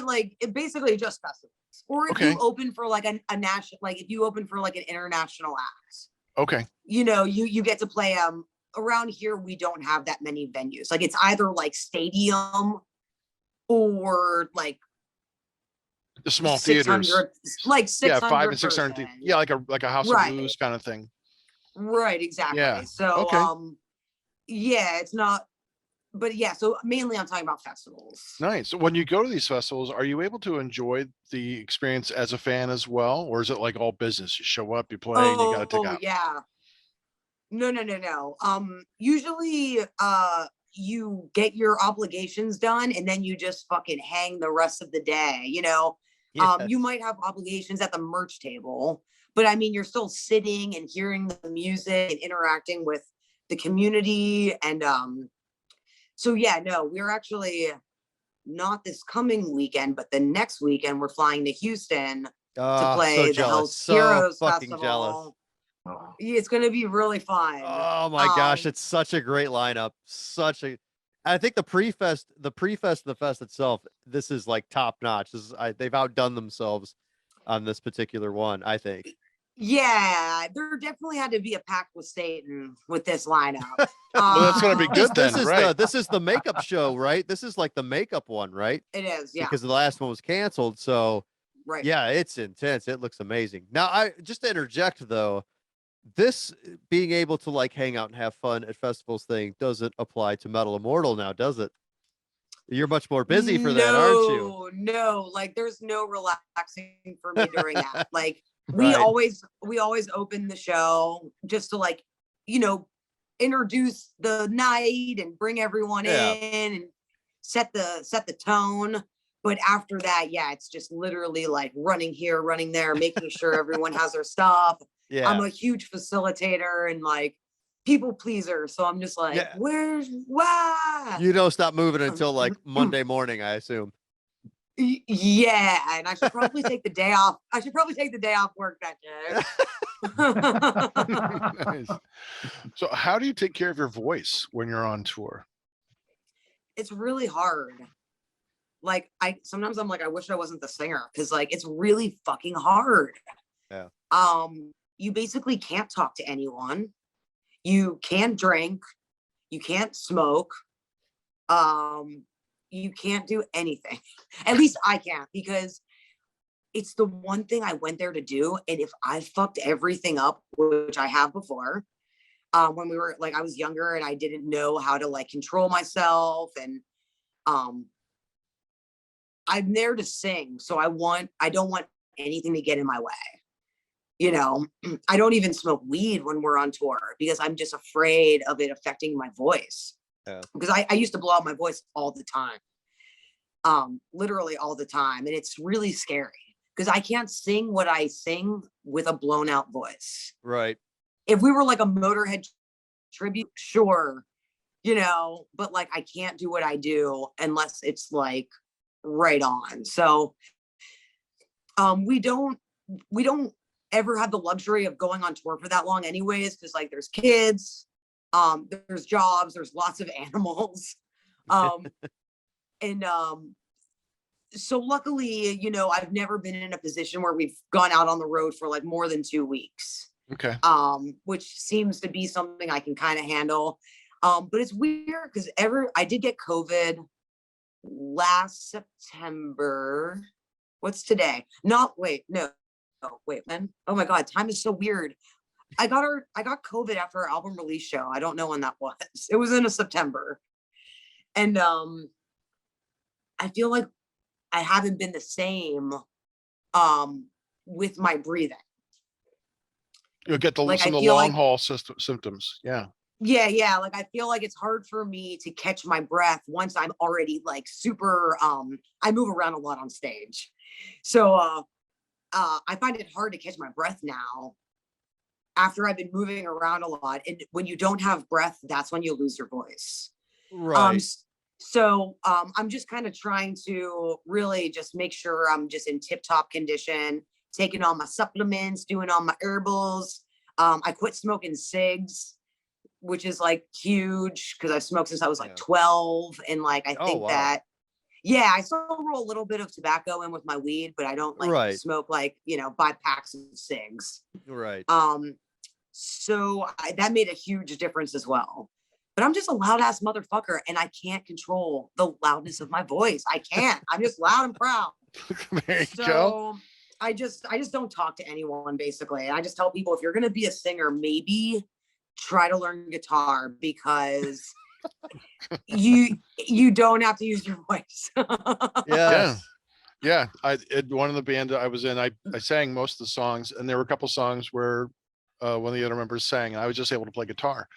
just festivals. Or if you open for like a national, like if you open for like an international act. Okay. You get to play around here. We don't have that many venues. Like it's either like stadium or like The small theaters. 600 Yeah, 500 and 600. person. Yeah, like a House of Blues kind of thing. Right, exactly. Yeah. So Okay. yeah, it's not, but yeah, so mainly I'm talking about festivals. Nice. So when you go to these festivals, are you able to enjoy the experience as a fan as well? Or is it like all business? You show up, you play, and you got to take out. Yeah. No. Usually you get your obligations done and then you just fucking hang the rest of the day, You might have obligations at the merch table, but I mean, you're still sitting and hearing the music and interacting with the community. And so yeah, no, we're actually not this coming weekend, but the next weekend we're flying to Houston to play the Hell's Heroes fucking Festival. jealous. Oh, It's gonna be really fun. Oh my gosh, Um, it's such a great lineup. I think the pre-fest and the fest itself, this is like top notch. They've outdone themselves on this particular one, I think. Yeah, there definitely had to be a pact with Satan with this lineup. Well, that's gonna be good then, right? This is the makeup show, right? This is like the makeup one, right? It is, yeah, Because the last one was canceled. So right. yeah, it's intense. It looks amazing. Now, I just to interject though, this being able to like hang out and have fun at festivals thing doesn't apply to Metal Immortal now, does it? You're much more busy for that, aren't you? No, like there's no relaxing for me during that. Like Right. we always open the show just to like, you know, introduce the night and bring everyone Yeah. in and set the tone. But after that, yeah, it's just literally like running here, running there, making sure everyone has their stuff. Yeah. I'm a huge facilitator and like people pleaser. So I'm just like, Yeah. where's why? You don't stop moving until like Monday morning, I assume. Yeah, and I should probably take the day off. I should probably take the day off work that day. Nice. So how do you take care of your voice when you're on tour? It's really hard. Like sometimes I'm like, I wish I wasn't the singer because like it's really fucking hard. Yeah. You basically can't talk to anyone. You can't drink. You can't smoke. You can't do anything. At least I can't, because it's the one thing I went there to do. And if I fucked everything up, which I have before, when we were like, I was younger and I didn't know how to like control myself. And I'm there to sing. So I don't want anything to get in my way. You know, I don't even smoke weed when we're on tour because I'm just afraid of it affecting my voice. Yeah. Because I used to blow out my voice all the time. Literally all the time. And it's really scary because I can't sing what I sing with a blown out voice. Right. If we were like a Motorhead tribute, sure, you know, but like I can't do what I do unless it's like right on. So we don't ever have the luxury of going on tour for that long anyways, because like there's kids, there's jobs, there's lots of animals. And so luckily, you know, I've never been in a position where we've gone out on the road for like more than 2 weeks. Okay. Which seems to be something I can kind of handle. But it's weird because I did get COVID last September. What's today? Wait, when? Oh my God, time is so weird. I got COVID after our album release show. I don't know when that was. It was in September. And I feel like I haven't been the same with my breathing. You'll get Like, some I of the feel long like- haul symptoms. Yeah. Yeah. Like I feel like it's hard for me to catch my breath once I'm already like super, I move around a lot on stage. So I find it hard to catch my breath now after I've been moving around a lot. And when you don't have breath, that's when you lose your voice. Right. So I'm just kind of trying to really just make sure I'm just in tip-top condition, taking all my supplements, doing all my herbals. I quit smoking cigs, which is like huge because I've smoked since I was like 12. And like, I think that, yeah, I still roll a little bit of tobacco in with my weed, but I don't like smoke like, you know, 5 packs of cigs. Right. So that made a huge difference as well. But I'm just a loud ass motherfucker and I can't control the loudness of my voice. I can't. I'm just loud and proud. There you go. I just don't talk to anyone basically. I just tell people if you're gonna be a singer, maybe try to learn guitar because you don't have to use your voice. Yes. Yeah. One of the bands I was in, I sang most of the songs, and there were a couple songs where one of the other members sang, and I was just able to play guitar,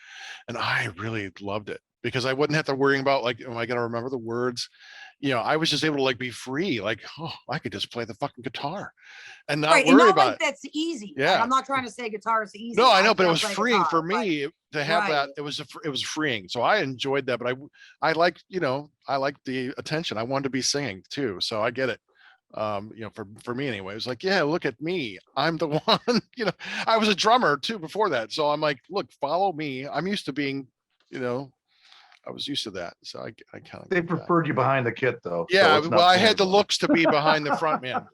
and I really loved it because I wouldn't have to worry about like, am I going to remember the words? You know, I was just able to like be free, like, oh, I could just play the fucking guitar and not worry about it. That's easy. Yeah. Like, I'm not trying to say guitar is easy. No, I know, but it was freeing for me to have that. Right. It was freeing. So I enjoyed that, but I like, you know, I like the attention. I wanted to be singing too. So I get it. For me anyway, it was like, yeah, look at me. I'm the one, I was a drummer too before that. So I'm like, look, follow me. I'm used to being, I was used to that. So I kind of They preferred you behind the kit though. so Yeah, it's well, not I fair, had the bro. looks to be behind the front man.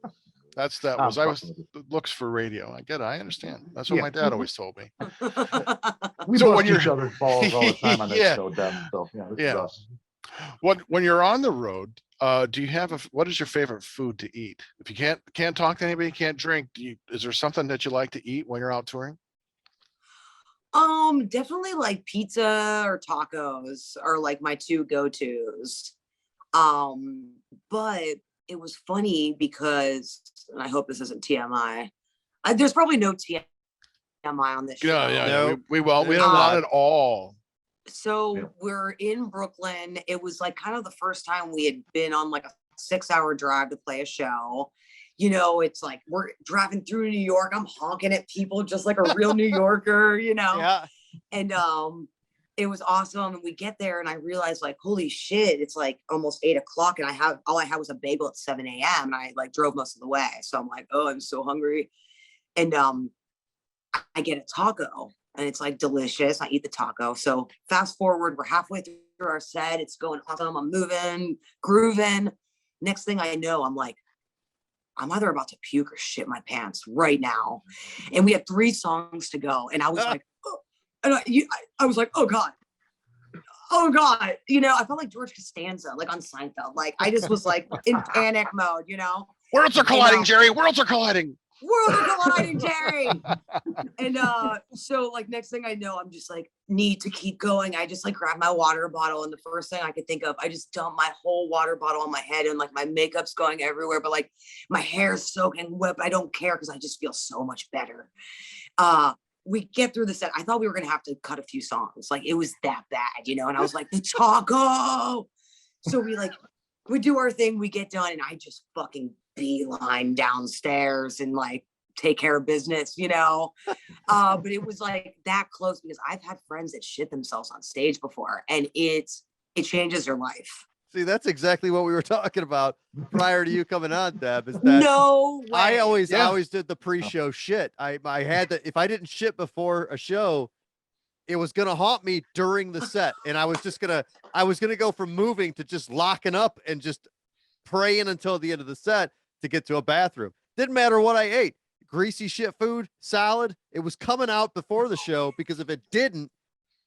I I'm was fucking with the looks for radio. I get it. I understand. That's what Yeah. my dad always told me. We So when bust you're each other's balls all the time on this yeah, show, Deb. So yeah, this is yeah. us. When you're on the road, do you have what is your favorite food to eat? If you can't talk to anybody, can't drink, is there something that you like to eat when you're out touring? Definitely like pizza or tacos are like my two go-tos. But it was funny because, and I hope this isn't TMI. There's probably no TMI on this show. Yeah. Nope. We don't There's want not. it all. So Yeah. we're in Brooklyn. It was like kind of the first time we had been on like a 6-hour drive to play a show. It's like we're driving through New York. I'm honking at people just like a real New Yorker, Yeah. And it was awesome. And we get there and I realized like, holy shit, it's like almost 8 o'clock. And all I had was a bagel at 7 a.m. And I like drove most of the way. So I'm like, oh, I'm so hungry. And I get a taco and it's like delicious. I eat the taco. So fast forward, we're halfway through our set. It's going awesome. I'm moving, grooving. Next thing I know, I'm like, I'm either about to puke or shit my pants right now. And we had 3 songs to go. And I was like, oh. And I was like, oh God. Oh God. I felt like George Costanza, like on Seinfeld. Like I just was like in panic mode, Worlds are colliding, Jerry. Worlds are colliding. Worlds are colliding, Jerry. And so like next thing I know, I'm just like need to keep going. I just like grab my water bottle and the first thing I could think of, I just dump my whole water bottle on my head and like my makeup's going everywhere, but like my hair's soaking wet. I don't care because I just feel so much better. We get through the set. I thought we were gonna have to cut a few songs. Like it was that bad, and I was like, the taco. So we do our thing, we get done, and I just fucking beeline downstairs and like take care of business, but it was like that close because I've had friends that shit themselves on stage before and it changes your life. See, that's exactly what we were talking about prior to you coming on, Deb, is that no way. I always did the pre-show shit. I had to, if I didn't shit before a show, it was going to haunt me during the set. And I was going to go from moving to just locking up and just praying until the end of the set to get to a bathroom. Didn't matter what I ate. Greasy shit food, salad. It was coming out before the show because if it didn't,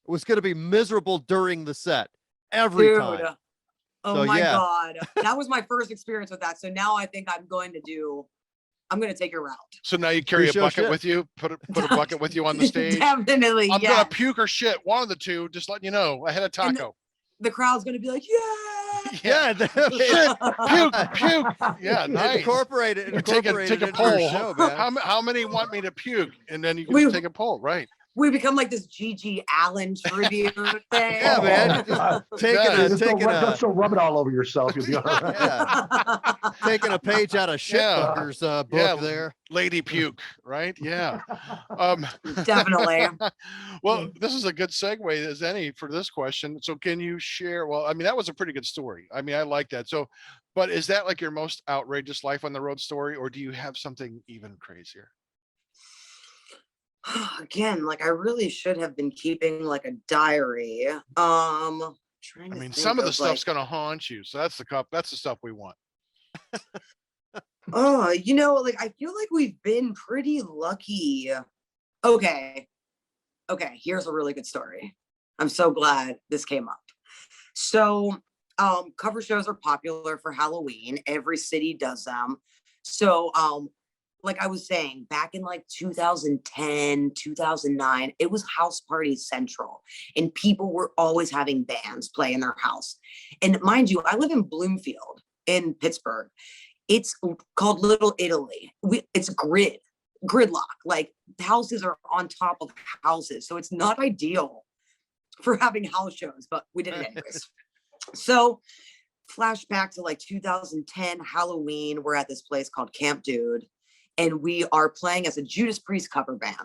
it was going to be miserable during the set every time. Oh so, my yeah. God. That was my first experience with that. So now I think I'm going to take your route. So now you carry a Pre-show bucket shit. with you, put a bucket with you on the stage. Definitely. I'm yes. gonna puke or shit, one of the two, just letting you know. I had a taco. The crowd's going to be like, yeah. Yeah. Shit, puke. Yeah, nice. Incorporate it. You take a into your poll. show, man. How many want me to puke? And then you can just take a poll, right? We become like this Gigi Allen tribute thing. Yeah, man. God. Just Don't rub it all over yourself. You'll be all right. Yeah. Taking a page out of Shitfucker's book there. Lady puke, right? Yeah. Definitely. Well, this is a good segue as any for this question. So can you share, well, I mean, that was a pretty good story. I mean, I like that. So, but is that like your most outrageous life on the road story, or do you have something even crazier? Again, like I really should have been keeping like a diary. I mean, some of the stuff's gonna haunt you. So that's the stuff we want. Oh, like I feel like we've been pretty lucky. Okay, here's a really good story. I'm so glad this came up. So cover shows are popular for Halloween. Every city does them. So like I was saying, back in like 2010, 2009, it was house party central and people were always having bands play in their house. And mind you, I live in Bloomfield in Pittsburgh. It's called Little Italy. It's gridlock, like houses are on top of houses. So it's not ideal for having house shows, but we did it anyways. So flashback to like 2010 Halloween, we're at this place called Camp Dude. And we are playing as a Judas Priest cover band.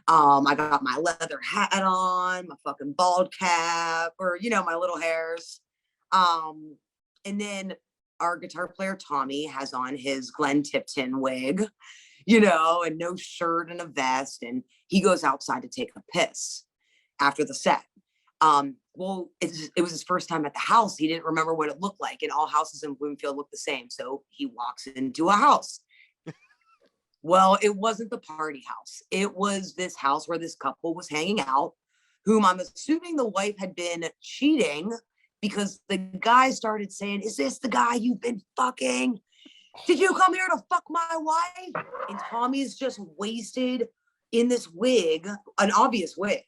I got my leather hat on, my fucking bald cap, or my little hairs. And then our guitar player Tommy has on his Glenn Tipton wig, you know, and no shirt and a vest, and he goes outside to take a piss after the set. Well, it was his first time at the house. He didn't remember what it looked like, and all houses in Bloomfield look the same. So he walks into a house. Well, it wasn't the party house. It was this house where this couple was hanging out, whom I'm assuming the wife had been cheating, because the guy started saying, "Is this the guy you've been fucking? Did you come here to fuck my wife?" And Tommy's just wasted in this wig, an obvious wig,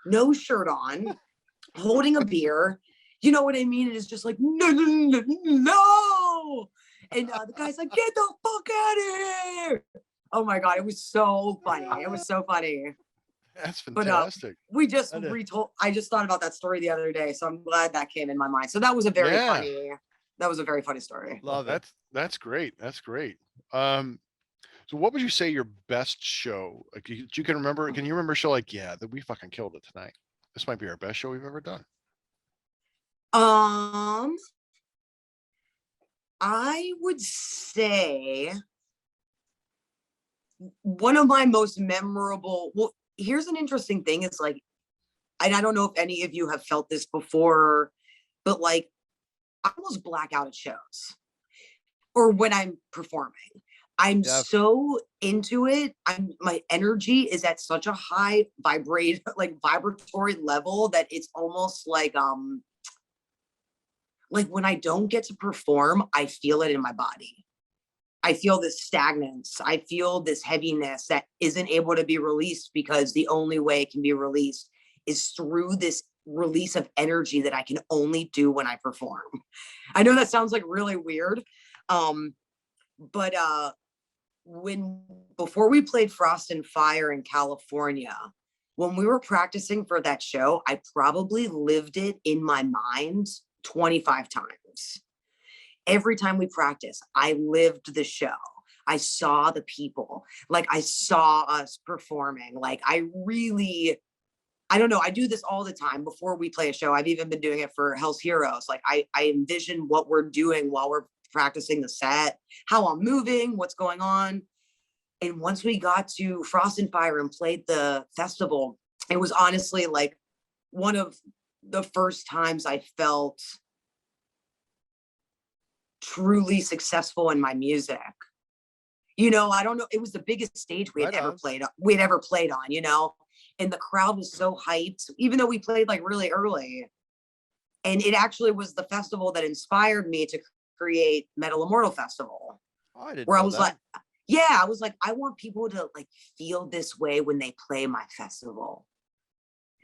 no shirt on, holding a beer. You know what I mean? It is just like, no, no, no, no. And the guy's like, "Get the fuck out of here." Oh my God, it was so funny. It was so funny. That's But fantastic. we just I know. retold. I just thought about that story the other day, so I'm glad that came in my mind. So that was a very Yeah. funny. That was a very funny story. Love it. That's great. That's great. So what would you say your best show? Like you can remember? Can you remember a show like, yeah, that we fucking killed it tonight? This might be our best show we've ever done. I would say one of my most memorable. Well, here's an interesting thing. It's like, and I don't know if any of you have felt this before, but like, I almost black out at shows or when I'm performing. I'm Yeah. so into it. My energy is at such a high vibratory level that it's almost like when I don't get to perform, I feel it in my body. I feel this stagnance. I feel this heaviness that isn't able to be released, because the only way it can be released is through this release of energy that I can only do when I perform. I know that sounds like really weird. But before we played Frost and Fire in California, when we were practicing for that show, I probably lived it in my mind 25 times. Every time we practice, I lived the show. I saw the people, like I saw us performing. Like I don't know. I do this all the time before we play a show. I've even been doing it for Hell's Heroes. Like I envision what we're doing while we're practicing the set, how I'm moving, what's going on. And once we got to Frost and Fire and played the festival, it was honestly like one of the first times I felt truly successful in my music. You know, I don't know. It was the biggest stage we had ever played on, you know, and the crowd was so hyped, even though we played like really early. And it actually was the festival that inspired me to create Metal Immortal Festival. Oh, I didn't where I know was that. like, yeah, I was like, I want people to like feel this way when they play my festival.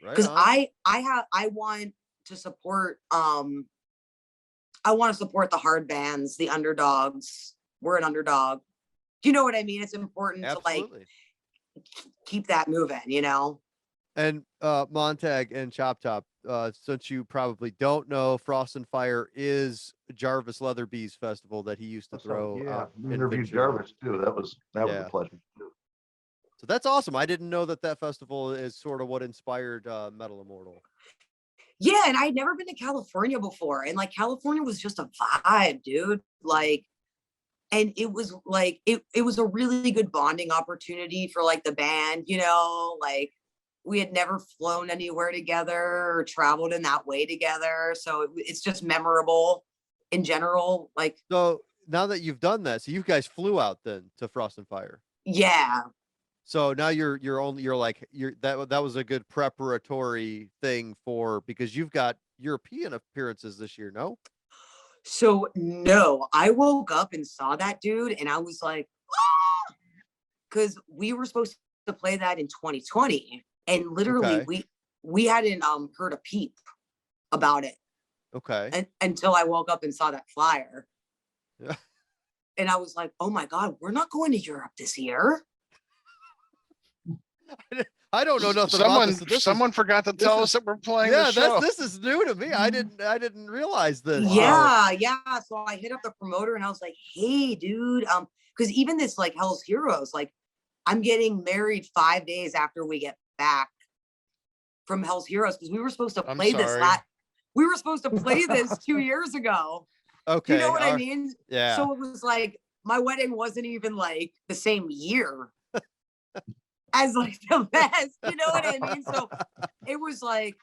Right Because on. I want to support the hard bands, the underdogs. We're an underdog. Do you know what I mean? It's important Absolutely. to like keep that moving, you know? And Montag and Chop Top, since you probably don't know, Frost and Fire is Jarvis Leatherby's festival that he used to throw Yeah, out we in interviewed Ventura. Jarvis too. That was Yeah. a pleasure too. So that's awesome. I didn't know that festival is sort of what inspired Metal Immortal. Yeah, and I'd never been to California before, and like California was just a vibe, dude. Like, and it was like it was a really good bonding opportunity for like the band, you know, like we had never flown anywhere together or traveled in that way together, so it's just memorable in general. Like, So now that you've done that, so you guys flew out then to Frost and Fire. yeah, So now you're that was a good preparatory thing because you've got European appearances this year, no? so no, I woke up and saw that dude, and I was like, because we were supposed to play that in 2020, and literally Okay. we hadn't heard a peep about it Okay. until I woke up and saw that flyer. Yeah. And I was like, oh my God, we're not going to Europe this year. I don't know nothing about this. So Someone forgot to tell us that we're playing yeah, the show. this is new to me. I didn't realize this. Yeah. So I hit up the promoter and I was like, hey, dude, because even this like Hell's Heroes, like I'm getting married 5 days after we get back from Hell's Heroes, because we were supposed to play this we were supposed to play this 2 years ago. Okay. You know what I our- mean? Yeah. So it was like my wedding wasn't even like the same year as like the best. You know what I mean? So it was like,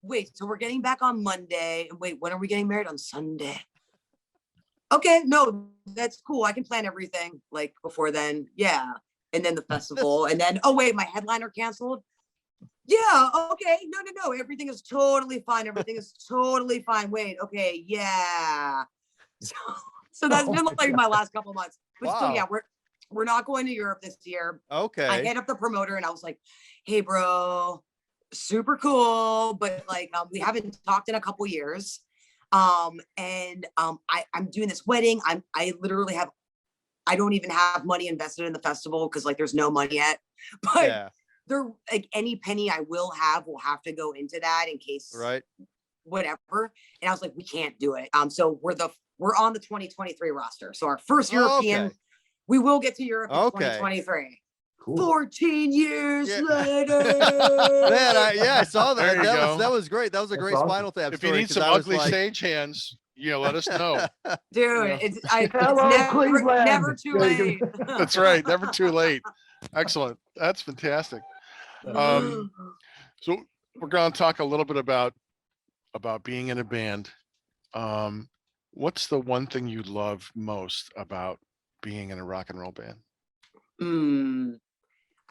wait, so we're getting back on Monday. And wait, when are we getting married? On Sunday. Okay, no, that's cool. I can plan everything like before then. Yeah. And then the festival. And then, oh wait, my headliner canceled. Yeah, okay. No. Everything is totally fine. Everything is totally fine. Wait, okay, yeah. So that's Oh been my like my God. last couple months. But still, Wow. yeah, we're not going to Europe this year. I Okay. hit up the promoter and I was like, hey bro, super cool, but like we haven't talked in a couple years. I'm doing this wedding. I literally have, I don't even have money invested in the festival because like there's no money yet. But Yeah. there, like any penny I will have to go into that in case Right. whatever. And I was like, we can't do it. So we're on the 2023 roster. So our first European, Okay. we will get to Europe in Okay. 2023. Cool. 14 years Yeah. later. Man, I saw that. There you That go. was great. That was a That's great awesome. Spinal Tap If you story. need 'cause some I was ugly like- stage hands, let us know. Dude, Yeah. it's Hello, Cleveland. never too There you late. That's right. Never too late. Excellent. That's fantastic. So we're going to talk a little bit about being in a band. What's the one thing you love most about being in a rock and roll band?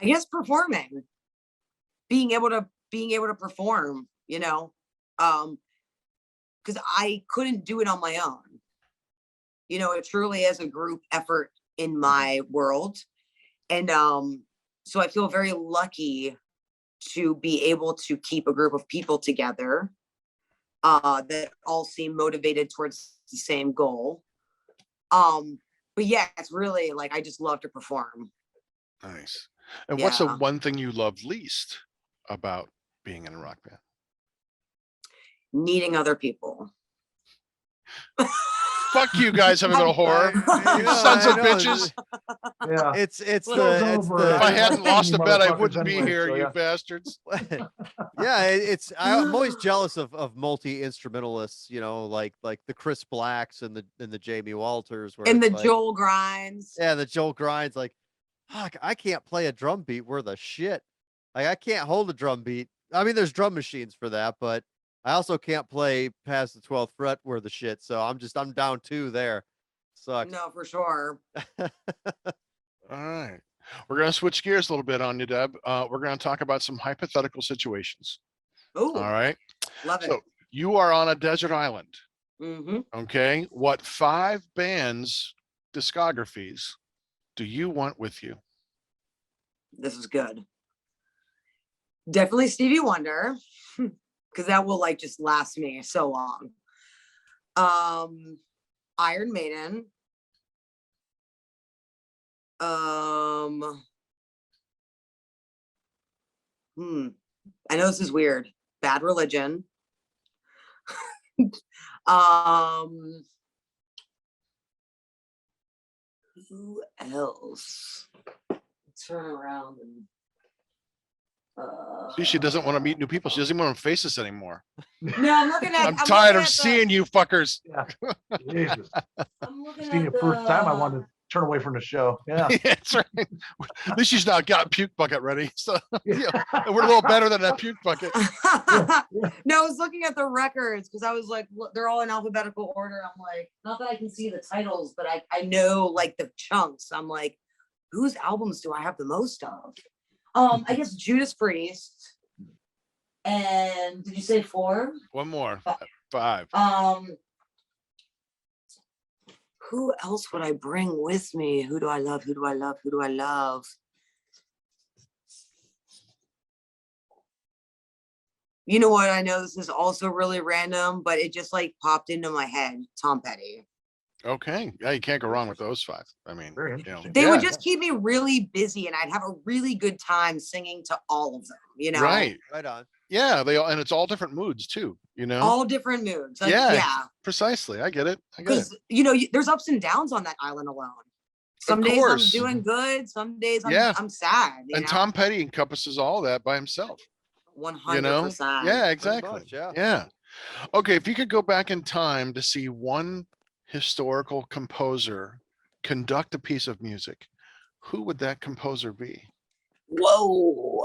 I guess performing, being able to perform, because I couldn't do it on my own. It truly is a group effort in my world. And so I feel very lucky to be able to keep a group of people together that all seem motivated towards the same goal. But yeah, it's really like I just love to perform. Nice. And what's the Yeah. one thing you love least about being in a rock band? Needing other people. Fuck you guys having a I'm whore. sorry. You sons I of know, bitches. Yeah. It's Show's the over. If I Yeah. hadn't lost a bet, I Motherfuckers wouldn't be anyway, here, so you yeah. bastards. I'm always jealous of multi instrumentalists, like the Chris Blacks and the Jamie Walters where And the it's like, Joel Grinds. yeah, the Joel Grinds, like, fuck, I can't play a drum beat worth a shit. Like I can't hold a drum beat. I mean, there's drum machines for that, but I also can't play past the 12th fret worth of shit. So I'm down 2 there. Sucks. No, for sure. All right. We're going to switch gears a little bit on you, Deb. We're going to talk about some hypothetical situations. Oh, All right. love it. So you are on a desert island. Mm-hmm. Okay. What 5 bands' discographies do you want with you? This is good. Definitely Stevie Wonder, because that will like just last me so long. Iron Maiden. I know this is weird. Bad Religion. Who else? Turn around and See, she doesn't want to meet new people. She doesn't want to face us anymore. no, I'm looking at. I'm tired of seeing you fuckers. Yeah. Jesus. I'm looking Seeing at it first time, I wanted to turn away from the show. Yeah. Yeah, that's right. At least she's not got puke bucket ready. So Yeah. we're a little better than that puke bucket. No, I was looking at the records because I was like, look, they're all in alphabetical order. I'm like, not that I can see the titles, but I know like the chunks. I'm like, whose albums do I have the most of? I guess Judas Priest. And did you say 4? One more. 5. Who else would I bring with me? Who do I love? Who do I love? Who do I love? You know what? I know this is also really random, but it just like popped into my head. Tom Petty. Okay. Yeah, you can't go wrong with those 5. I mean, Very you know, interesting. They yeah, would just keep me really busy and I'd have a really good time singing to all of them, right. Right on. Yeah, they all, and it's all different moods too, All different moods. Like, Yeah. yeah. Precisely. I get it. I get it. Because, there's ups and downs on that island alone. Some days I'm course. doing good. Some days Yeah. I'm sad. And Tom Petty encompasses all that by himself. 100%. Yeah, exactly. much, yeah. Yeah. Okay, if you could go back in time to see one historical composer conduct a piece of music, who would that composer be? Whoa.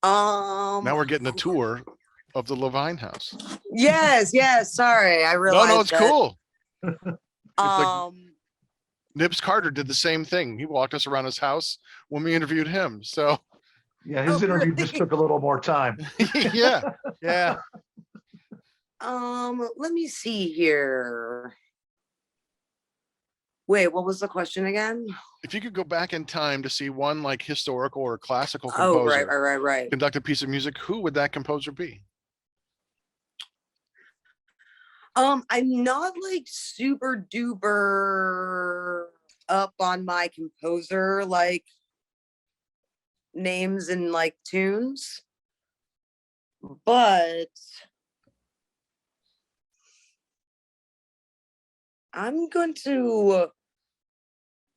Now we're getting a tour of the Levine house. Yes, yes. Sorry, I realized. No, it's that, cool. like- Um, Nibs Carter did the same thing. He walked us around his house when we interviewed him. So Yeah, his Oh, interview just really? took a little more time. yeah. Yeah. let me see here. Wait, what was the question again? If you could go back in time to see one like historical or classical Oh, composer right. conduct a piece of music, who would that composer be? I'm not like super duper up on my composer like names and like tunes, but I'm going to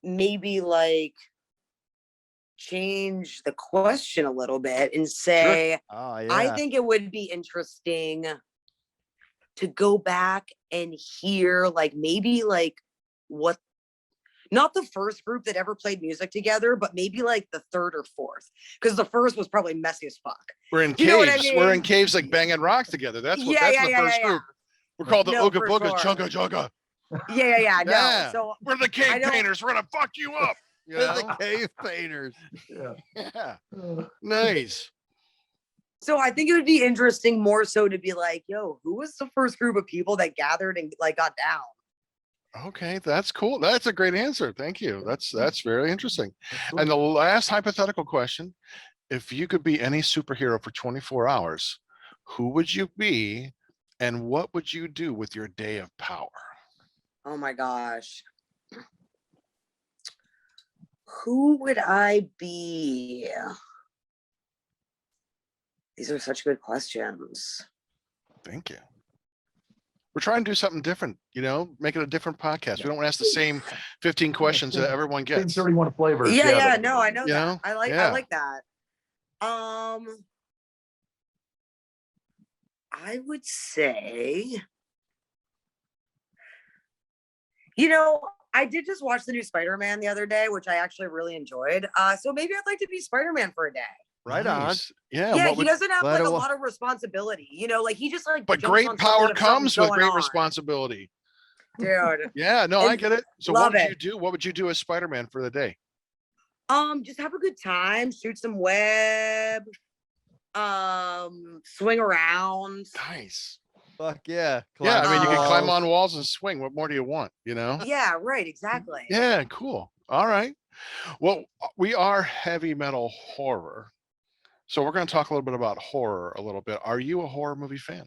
maybe like change the question a little bit and say, Oh I yeah. think it would be interesting to go back and hear like maybe like what not the first group that ever played music together, but maybe like the third or fourth, because the first was probably messy as fuck. We're in You know what I caves. We're in mean? caves like banging rocks together. That's what that's the first group. We're called the No, Ooga for Booga sure. Chugga Chugga. Yeah. No, Yeah. so We're the I cave don't- painters. We're gonna fuck you up. You They're know? the cave painters. Yeah. Yeah. Uh, Nice. so I think it would be interesting more so to be like, yo, who was the first group of people that gathered and like got down? Okay, that's cool. That's a great answer. Thank you. That's very interesting. that's cool. And the last hypothetical question, if you could be any superhero for 24 hours, who would you be and what would you do with your day of power? Oh my gosh. Who would I be? These are such good questions. Thank you. We're trying to do something different, make it a different podcast. We don't ask the same 15 questions that everyone Same gets. 31 flavors. Yeah, but- no, I know You that. know? I Yeah. like that. I would say, I did just watch the new Spider-Man the other day, which I actually really enjoyed. So maybe I'd like to be Spider-Man for a day. Right on. Nice. Yeah. Yeah, what he would- doesn't have Glad like it a wa- lot of responsibility, like he just like but jumps great on power someone if something's comes with going great on. responsibility. Dude. Yeah, no, I And get it. So love what would it. you do? What would you do as Spider-Man for the day? Just have a good time, shoot some web, swing around. Nice. Fuck yeah. Yeah, I mean, you can climb walls. on walls and swing. What more do you want? Yeah, right, exactly. Yeah, cool. All right. Well, we are heavy metal horror. So we're going to talk a little bit about horror a little bit. Are you a horror movie fan?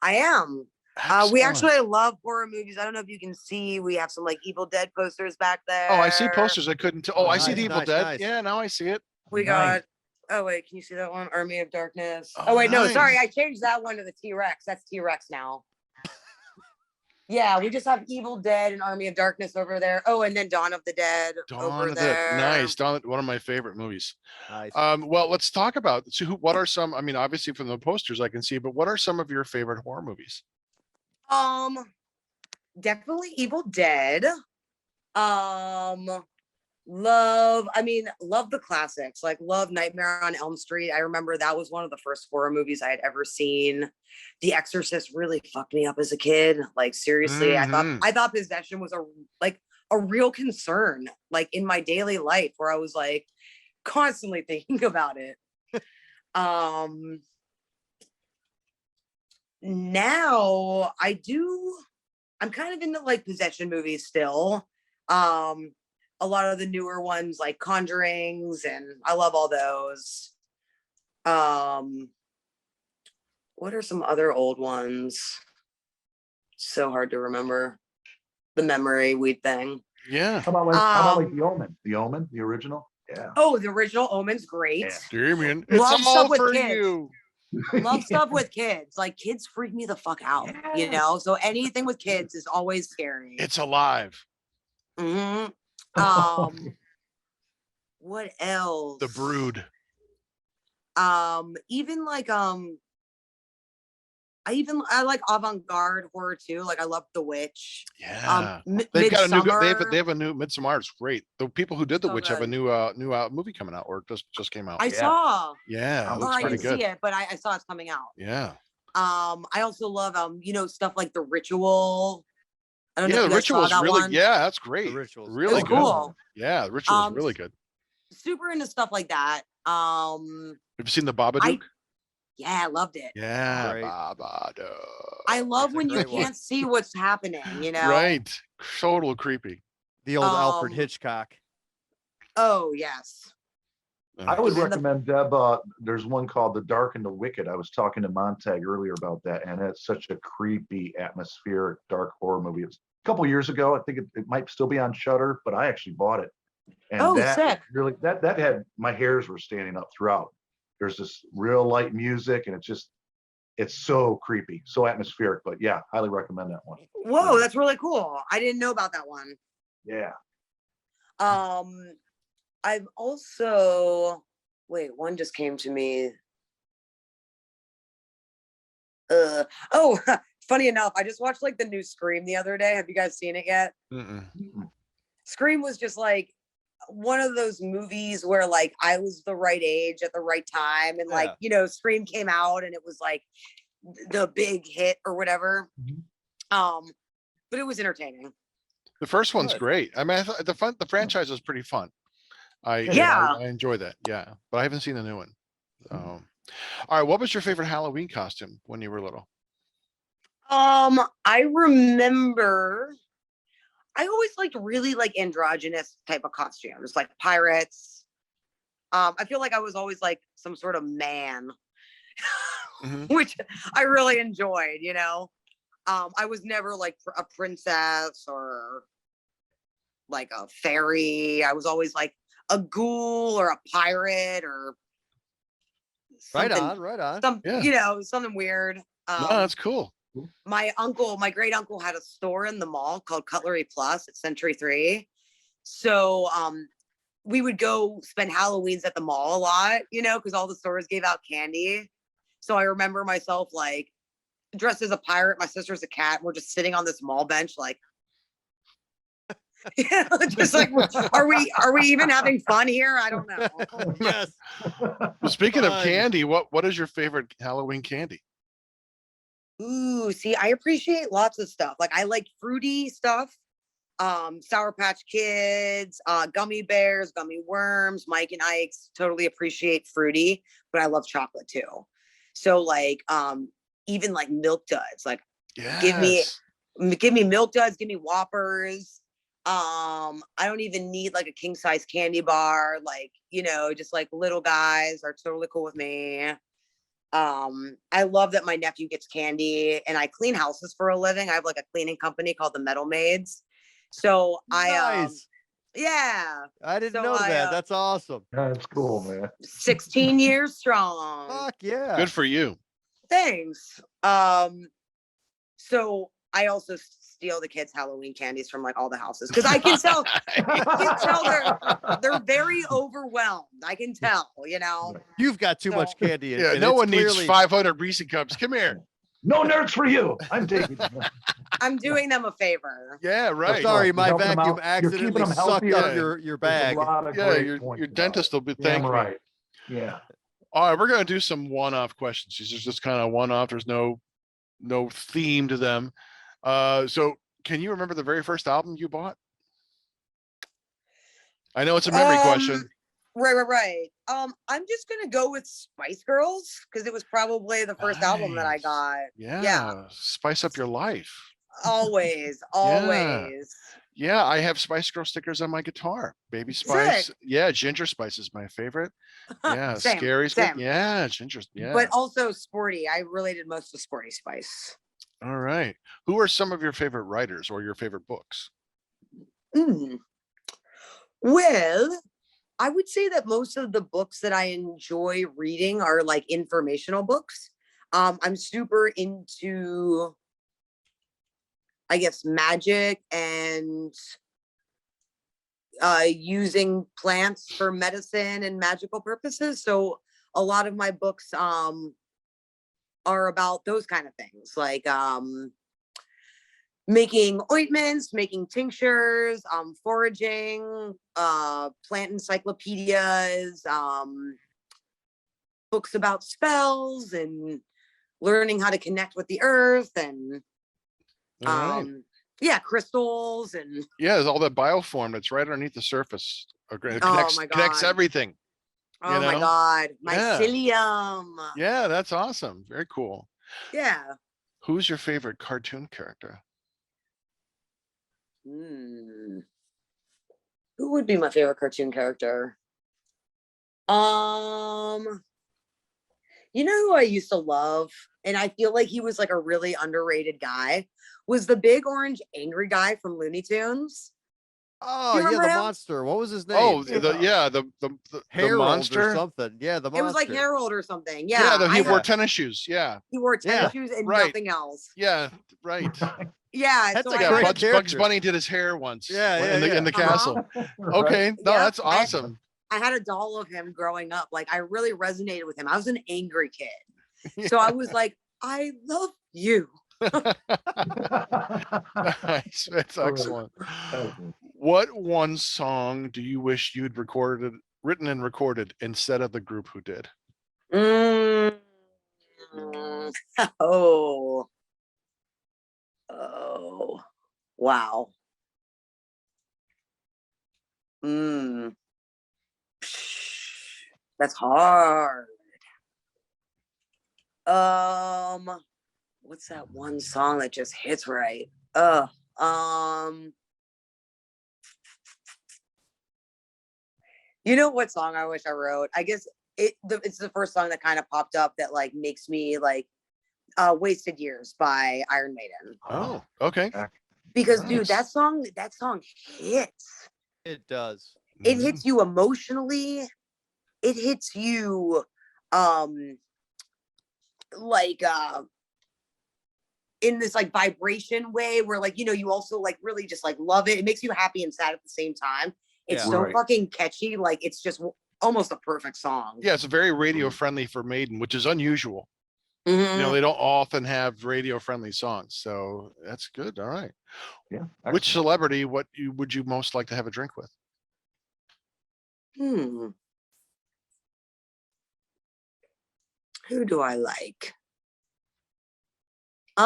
I am. We Excellent. actually love horror movies. I don't know if you can see, we have some like Evil Dead posters back there. Oh, I see posters. I couldn't tell. Oh, I see Nice, the Evil nice, Dead. nice. Yeah, now I see it. We Nice. got, oh wait, can you see that one? Army of Darkness. Oh, Oh, wait, no, sorry, nice. I changed that one to the T-Rex. That's T-Rex now. Yeah, we just have Evil Dead and Army of Darkness over there. Oh, and then Dawn of the Dead Dawn over of there. the Nice. Dawn, one of my favorite movies. Nice. Well, let's talk about what are some, I mean, obviously from the posters I can see, but what are some of your favorite horror movies? Definitely Evil Dead. Love the classics, like love Nightmare on Elm Street. I remember that was one of the first horror movies I had ever seen. The Exorcist really fucked me up as a kid. Like seriously, Mhm. I thought possession was a real concern, like in my daily life, where I was like constantly thinking about it. Now I'm kind of into like possession movies still. A lot of the newer ones like Conjurings, and I love all those. What are some other old ones? So hard to remember. The memory weed thing. Yeah. How about like The Omen? The Omen, the original? Yeah. Oh, the original Omen's great. Yeah. Damien, it's Love all stuff with for kids. you. Love stuff with kids. Like kids freak me the fuck out, So anything with kids is always scary. It's alive. Mhm. What else? The Brood. Even like I like avant-garde horror too. Like I love The Witch. Yeah. They've They've got a new, Midsummer. they have a new Midsommar. It's great. The people who did The So Witch have a good. new movie coming out, or just came out. I Yeah. saw, Yeah, it Or or looks I pretty didn't good. see it, but I saw it's coming out. Yeah. I also love stuff like The Ritual. I don't know Yeah, if the you guys saw ritual's that really, one. yeah, that's great. Ritual's Really It's good. cool. Yeah, the ritual's Um, really good. Super into stuff like that. Have you seen the Babadook? Yeah, I loved it. Yeah, Great. Babadook. I love a when you great one. can't see what's happening, Right. Total creepy. The old Alfred Um, Hitchcock. Oh, yes. I would And the- recommend Deb. There's one called The Dark and the Wicked. I was talking to Montag earlier about that, and it's such a creepy, atmospheric, dark horror movie. It's a couple years ago. I think it might still be on Shudder, but I actually bought it. And Oh, that sick. really that had my hairs were standing up throughout. There's this real light music, and it's so creepy, so atmospheric. But yeah, highly recommend that one. Whoa, that's really cool. I didn't know about that one. Yeah. I've also one just came to me. Oh, funny enough, I just watched like the new Scream the other day. Have you guys seen it yet? Mm-mm. Scream was just like one of those movies where like I was the right age at the right time, and like Scream came out and it was like the big hit or whatever. But it was entertaining. The first one's Good. great. I mean, I thought the franchise was pretty fun. I enjoy that. Yeah, but I haven't seen the new one. All right, what was your favorite Halloween costume when you were little? I remember I always liked really like androgynous type of costumes, like pirates. I feel like I was always like some sort of man, which I really enjoyed, I was never like a princess or like a fairy. I was always like a ghoul or a pirate or something. Right on. Something weird. No, that's cool. My great uncle had a store in the mall called Cutlery Plus at Century 3. So we would go spend Halloweens at the mall a lot, because all the stores gave out candy. So I remember myself like dressed as a pirate, my sister's a cat, and we're just sitting on this mall bench like just like are we even having fun here? I don't know. Yes. Well, speaking of Fun. candy, what is your favorite Halloween candy? Ooh, see, I appreciate lots of stuff. Like I like fruity stuff. Sour Patch Kids, gummy bears, gummy worms. Mike and Ike's totally appreciate fruity, but I love chocolate too. So like even like Milk Duds, like give me Milk Duds, give me Whoppers. I don't even need like a king size candy bar, like just like little guys are totally cool with me. I love that my nephew gets candy, and I clean houses for a living. I have like a cleaning company called the Metal Maids. So Nice. I didn't know that. That's awesome. That's cool, man. 16 years strong. Fuck yeah. Good for you. Thanks. So I also steal the kids' Halloween candies from like all the houses because I can tell they're very overwhelmed. I can tell, You've got too much candy. Yeah, and no it's one needs clearly- 500 Reese cups. Come here. No nerds for you. I'm taking. I'm doing them a favor. Yeah, right. Sorry, You're my helping them vacuum out. You're keeping accidentally them sucked healthier. up your bag. Yeah, your dentist will be thanking me. Right. Yeah. All right, we're gonna do some one-off questions. These are just kind of one-off. There's no theme to them. So can you remember the very first album you bought? I know it's a memory question. Right. I'm just gonna go with Spice Girls because it was probably the first album that I Nice. got. Yeah, spice up your life. Always. Yeah, I have Spice Girl stickers on my guitar. Baby Spice. Sick. Yeah, Ginger Spice is my favorite. Yeah, Same, Scary's good. same. Yeah, Ginger. Yeah. But also Sporty. I related most to Sporty Spice. All right. Who are some of your favorite writers or your favorite books? Well, I would say that most of the books that I enjoy reading are like informational books. I'm super into, I guess, magic and using plants for medicine and magical purposes. So a lot of my books are about those kind of things, like making ointments, making tinctures, foraging, plant encyclopedias, books about spells, and learning how to connect with the earth, and All right. yeah, crystals, and Yeah, there's all that bioform that's right underneath the surface. It Oh connects, my connects God. everything. oh my know? God, Yeah. mycelium. Yeah, that's awesome. Very cool. Yeah. Who's your favorite cartoon character? Hmm. Who would be my favorite cartoon character? You know who I used to love, and I feel like he was like a really underrated guy, was the big orange angry guy from Looney Tunes. Oh, you yeah, remember the him? monster. What was his name? Oh, the Harold monster. or something. Yeah, the It was like monster. Harold or something. Yeah, Yeah, he wore Yeah. tennis shoes. Yeah, he wore tennis Yeah, shoes and right. nothing else. yeah, right. Yeah, That's so a I Yeah, great had Bugs character. Bunny did his hair once. Yeah, in yeah, the yeah. castle. Right. Okay, no, Yep, that's awesome. I had a doll of him growing up. Like I really resonated with him. I was an angry kid, so I was like, I love you. Nice, that's excellent. What one song do you wish you'd written and recorded instead of the group who did? Mm. Oh. Oh. Wow. Mm. That's hard. What's that one song that just hits right? You know what song I wish I wrote? I guess it's the first song that kind of popped up that like makes me like Wasted Years by Iron Maiden. Oh, okay. Because dude, Nice. that song hits. It does. It Mhm. hits you emotionally. It hits you like in this like vibration way where like you also like really just like love it. It makes you happy and sad at the same time. It's Yeah. so Right. fucking catchy. Like it's just almost a perfect song. Yeah, it's very radio friendly for Maiden, which is unusual. Mhm. They don't often have radio friendly songs, so that's good. All right. Yeah. Which celebrity would you most like to have a drink with? Who do I like? Guess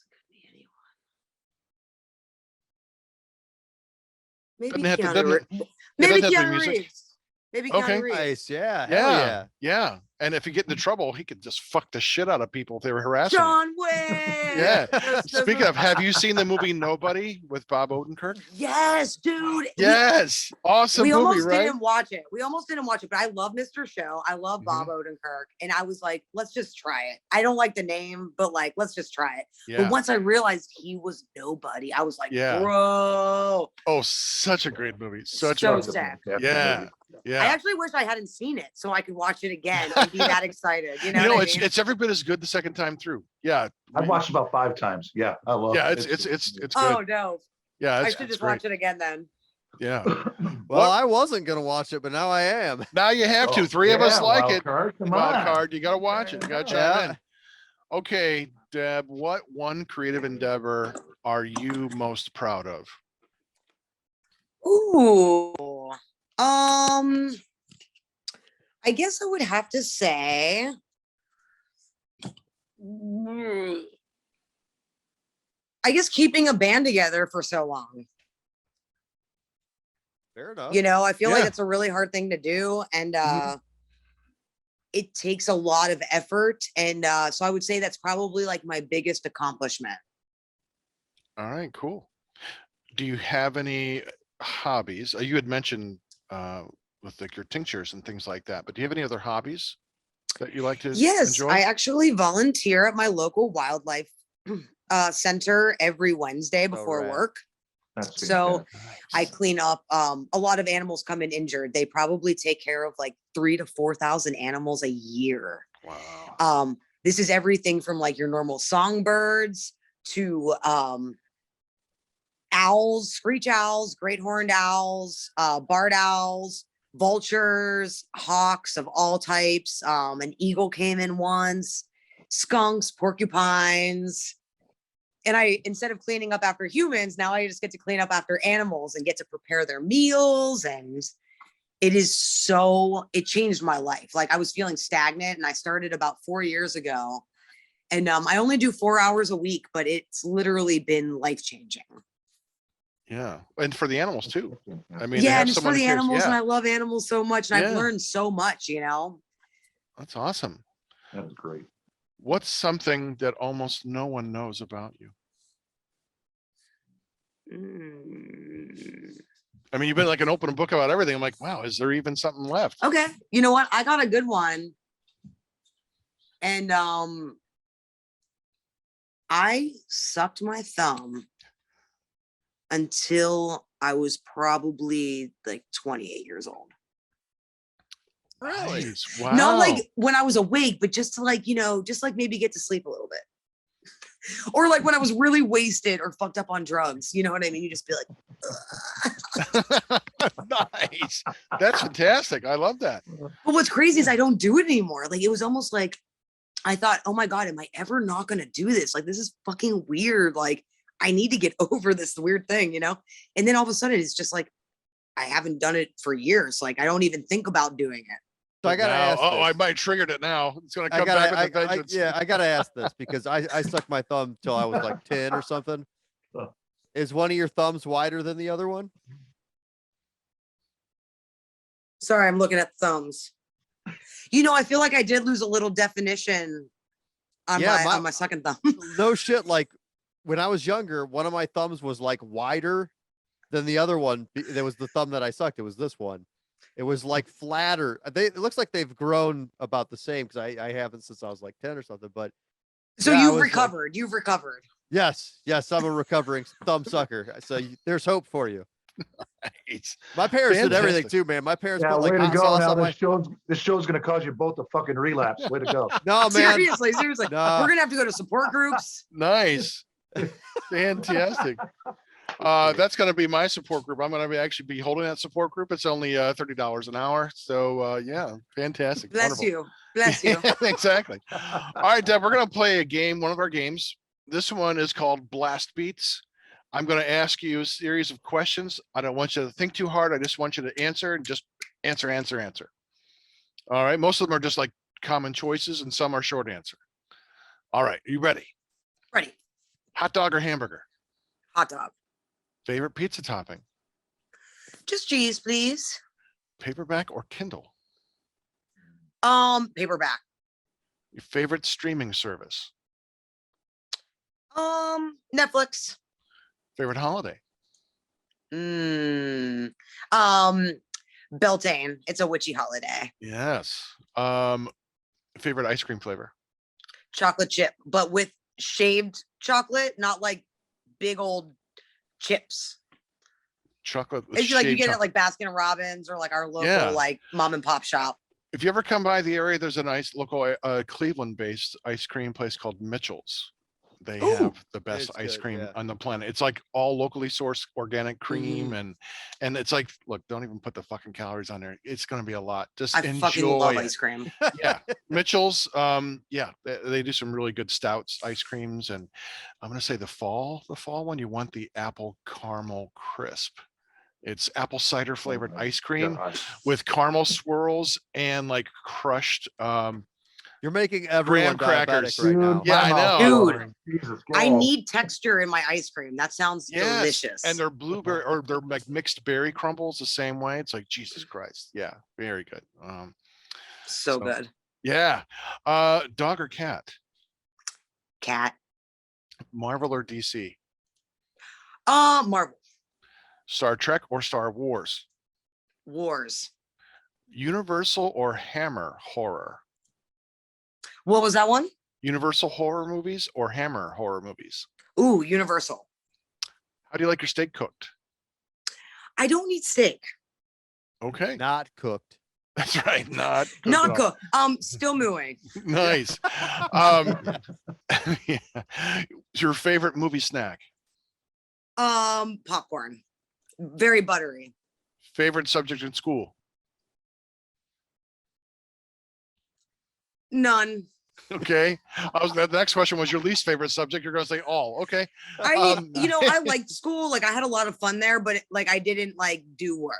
it could be anyone. Maybe Doesn't have to- Keanu doesn't- Reeves. it Maybe doesn't have to be Keanu music. Reeves. Maybe Okay. Keanu Reeves. Nice. Yeah. Hell Yeah, yeah. yeah. And if you get into trouble, he could just fuck the shit out of people if they were harassing him. John Wayne. Yeah. Those Speaking are- of, have you seen the movie Nobody with Bob Odenkirk? Yes, dude. Yes, awesome We movie, almost right? didn't watch it. But I love Mr. Show. I love Bob Odenkirk. And I was like, let's just try it. I don't like the name, but like, let's just try it. Yeah. But once I realized he was nobody, I was like, Yeah. bro. Oh, such a great movie. Such So a sad. yeah, yeah. I actually wish I hadn't seen it so I could watch it again and be that excited. You know, You know, what I it's mean? it's every bit as good the second time through. Yeah. I've watched about 5 times. Yeah, I love. Yeah, it's good. Oh no. Yeah, I it's, should it's just great. watch it again then. Yeah. Well, I wasn't gonna watch it, but now I am. Now you have to. Oh, 3 of us yeah, like it. Wildcard, come Wild on. card. You got to watch it. You got to Yeah. chime in. Okay, Deb, what one creative endeavor are you most proud of? Ooh. I guess I would have to say I guess keeping a band together for so long. Fair enough. I feel like Yeah. it's a really hard thing to do. And Mhm. it takes a lot of effort. And so I would say that's probably like my biggest accomplishment. All right, cool. Do you have any hobbies? You had mentioned with like your tinctures and things like that, but do you have any other hobbies that you like to Yes, enjoy? I actually volunteer at my local wildlife center every Wednesday before rad. work. That's So fantastic. I clean up. A lot of animals come in injured. They probably take care of like 3,000 to 4,000 animals a year. Wow. This is everything from like your normal songbirds to owls, screech owls, great horned owls, barred owls, vultures, hawks of all types. An eagle came in once, skunks, porcupines. And instead of cleaning up after humans, now I just get to clean up after animals and get to prepare their meals. And it changed my life. Like I was feeling stagnant and I started about 4 years ago. And I only do 4 hours a week, but it's literally been life-changing. Yeah. And for the animals too. I mean, to Yeah, have and it's for someone who the cares. animals, and Yeah, I love animals so much, and I've Yeah. learned so much, you know? that's awesome. That was great. What's something that almost no one knows about you? Mm. I mean, you've been like an open book about everything. I'm like, wow, is there even something left? Okay, you know what? I got a good one. And I sucked my thumb until I was probably like 28 years old. Really? Nice. Wow. Not like when I was awake, but just to like, just like maybe get to sleep a little bit. Or like when I was really wasted or fucked up on drugs. You know what I mean? You just be like, Nice. That's fantastic. I love that. but what's crazy is I don't do it anymore. Like it was almost like I thought, oh my God, am I ever not going to do this? Like, this is fucking weird. Like, I need to get over this weird thing, And then all of a sudden, it's just like, I haven't done it for years. Like, I don't even think about doing it. So I gotta Now- ask. Oh, I this. might have triggered it now. It's gonna I come gotta, back with a vengeance. I gotta ask this because I sucked my thumb till I was like 10 or something. Oh. Is one of your thumbs wider than the other one? Sorry, I'm looking at thumbs. I feel like I did lose a little definition on on my second thumb. No shit. Like when I was younger, one of my thumbs was like wider than the other one. There was the thumb that I sucked. It was this one. It was like flatter. It looks like they've grown about the same because I haven't since I was like 10 or something. But So yeah, I you've was, recovered. You've recovered. yes, I'm a recovering thumb sucker. So there's hope for you. Nice. My parents did everything Fantastic. too, man. My parents Yeah, put like way to hot go. sauce Now on my. this show's gonna cause you both a fucking relapse. Way to go. No, man. Seriously. No. We're gonna have to go to support groups. Nice. Fantastic. That's going to be my support group. I'm going to actually be holding that support group. It's only $30 an hour. So yeah, fantastic. Bless Wonderful. you. Bless you. Exactly. All right, Deb, we're going to play a game, one of our games. This one is called Blast Beats. I'm going to ask you a series of questions. I don't want you to think too hard. I just want you to answer and just answer. All right. Most of them are just like common choices and some are short answer. All right. You ready? Ready. Hot dog or hamburger? Hot dog. Favorite pizza topping? Just cheese, please. Paperback or Kindle? Paperback. Your favorite streaming service? Netflix. Favorite holiday? Beltane. It's a witchy holiday. Yes. Favorite ice cream flavor? Chocolate chip, but with shaved chocolate, not like big old chips. Chocolate with It's like you shaved get it chocolate. like Baskin Robbins or like our local Yeah. like mom and pop shop. If you ever come by the area, there's a nice local Cleveland-based ice cream place called Mitchell's. They Ooh. have the best It's ice good, cream yeah. on the planet. It's like all locally sourced organic cream Mm-hmm. and it's like, look, don't even put the fucking calories on there. It's going to be a lot. Just I enjoy fucking love it. ice cream. Yeah, Mitchell's. Yeah, they do some really good stouts, ice creams, and I'm gonna say the fall one. You want the apple caramel crisp. It's apple cider flavored Oh my ice cream God. with caramel swirls and like crushed. You're making everyone crackers. diabetic right now. Yeah, I my mouth know. watering. Jesus, I God. need texture in my ice cream. That sounds Yes, delicious. and they're blueberry or they're like mixed berry crumbles the same way. It's like Jesus Christ. Yeah, very good. so good. Yeah, dog or cat? Cat. Marvel or DC? Marvel. Star Trek or Star Wars? Wars. Universal or Hammer horror? What was that one? Universal horror movies or Hammer horror movies? Ooh, Universal. How do you like your steak cooked? I don't eat steak. Okay, Not cooked. that's right. Not cooked Not at all. cooked. Still mooing. Nice. Yeah. Your favorite movie snack? Popcorn. Very buttery. Favorite subject in school? None. Okay. The next question was your least favorite subject. You're going to say all. Okay. I I liked school. Like I had a lot of fun there, but like I didn't like do work.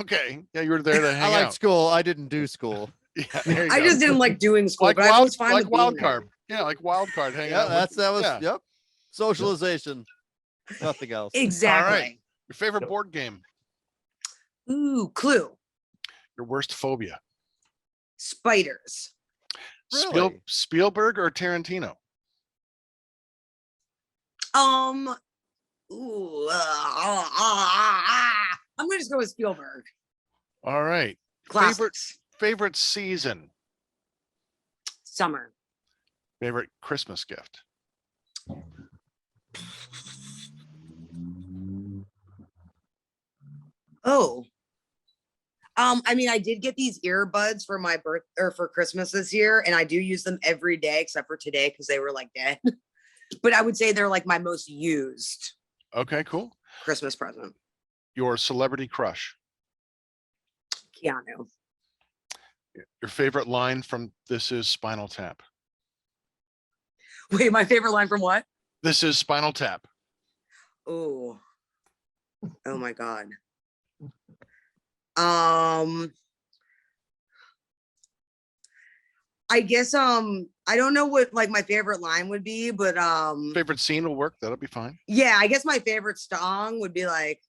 Okay. Yeah, you were there to I hang liked out. school. I didn't do school. Yeah, there you I go. just didn't like doing school, like but I was fine like with being there. Wildcard. Yeah, like Wildcard hanging Yeah, out. that was yeah. yep. Socialization. Nothing else. Exactly. Your favorite board game. Ooh, Clue. Your worst phobia. Spiders. Really? Spielberg or Tarantino? Ooh, I'm gonna just go with Spielberg. All right. Classics. Favorite season. Summer. Favorite Christmas gift. Oh. I mean, I did get these earbuds for my birth or for Christmas this year, and I do use them every day except for today because they were like dead. But I would say they're like my most used Okay, cool. Christmas present. Your celebrity crush. Keanu. Your favorite line from This Is Spinal Tap. Wait, my favorite line from what? This is Spinal Tap. Oh. Oh my God. I guess I don't know what like my favorite line would be, but Favorite scene will work. That'll be fine. yeah, I guess my favorite song would be like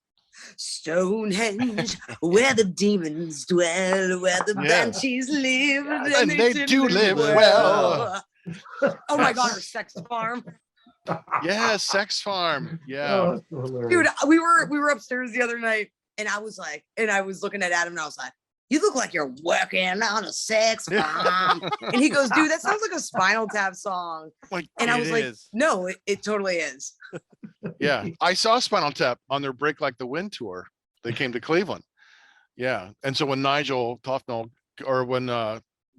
Stonehenge, where the demons dwell, where the Yeah. banshees live, And they do live well. Oh my God, or Sex Farm. Yeah, Sex Farm. Yeah. Oh, that's so hilarious. Dude, we were upstairs the other night and I was looking at Adam and I was like, you look like you're working on a sex farm. And he goes, dude, that sounds like a Spinal Tap song. Like, And I It was like, is. no, it totally is. yeah. I saw Spinal Tap on their Break Like the Wind tour. They came to Cleveland. Yeah. And so when Nigel Tofnell or when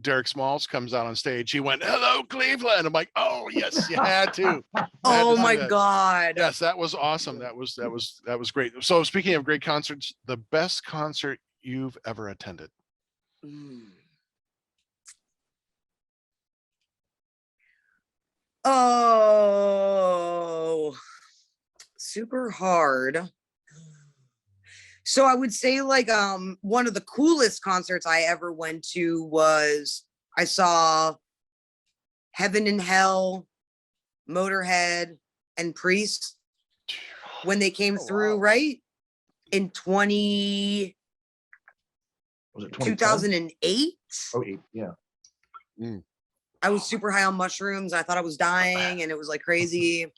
Derek Smalls comes out on stage, he went, "Hello, Cleveland." I'm like, oh yes, you had to. Oh see my that. God. Yes, that was awesome. That was great. So speaking of great concerts, the best concert you've ever attended. Mm. Oh, super hard. So I would say like one of the coolest concerts I ever went to was I saw Heaven and Hell, Motorhead, and Priest when they came Oh, through, wow. right? In 20, Was it 2010? 2008. Oh, 8, yeah. I was super high on mushrooms. I thought I was dying and it was like crazy.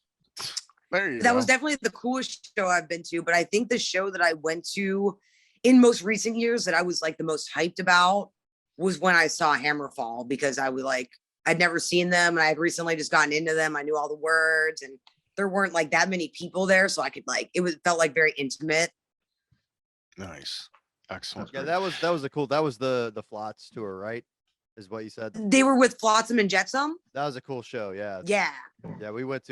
There you That go. was definitely the coolest show I've been to. But I think the show that I went to in most recent years that I was like the most hyped about was when I saw Hammerfall, because I was like, I'd never seen them and I had recently just gotten into them. I knew all the words and there weren't like that many people there. So I could like, felt like very intimate. Nice. Excellent. Yeah, that was the Flots tour, right? Is what you said. They were with Flotsam and Jetsam. That was a cool show. Yeah. Yeah. Yeah, we went.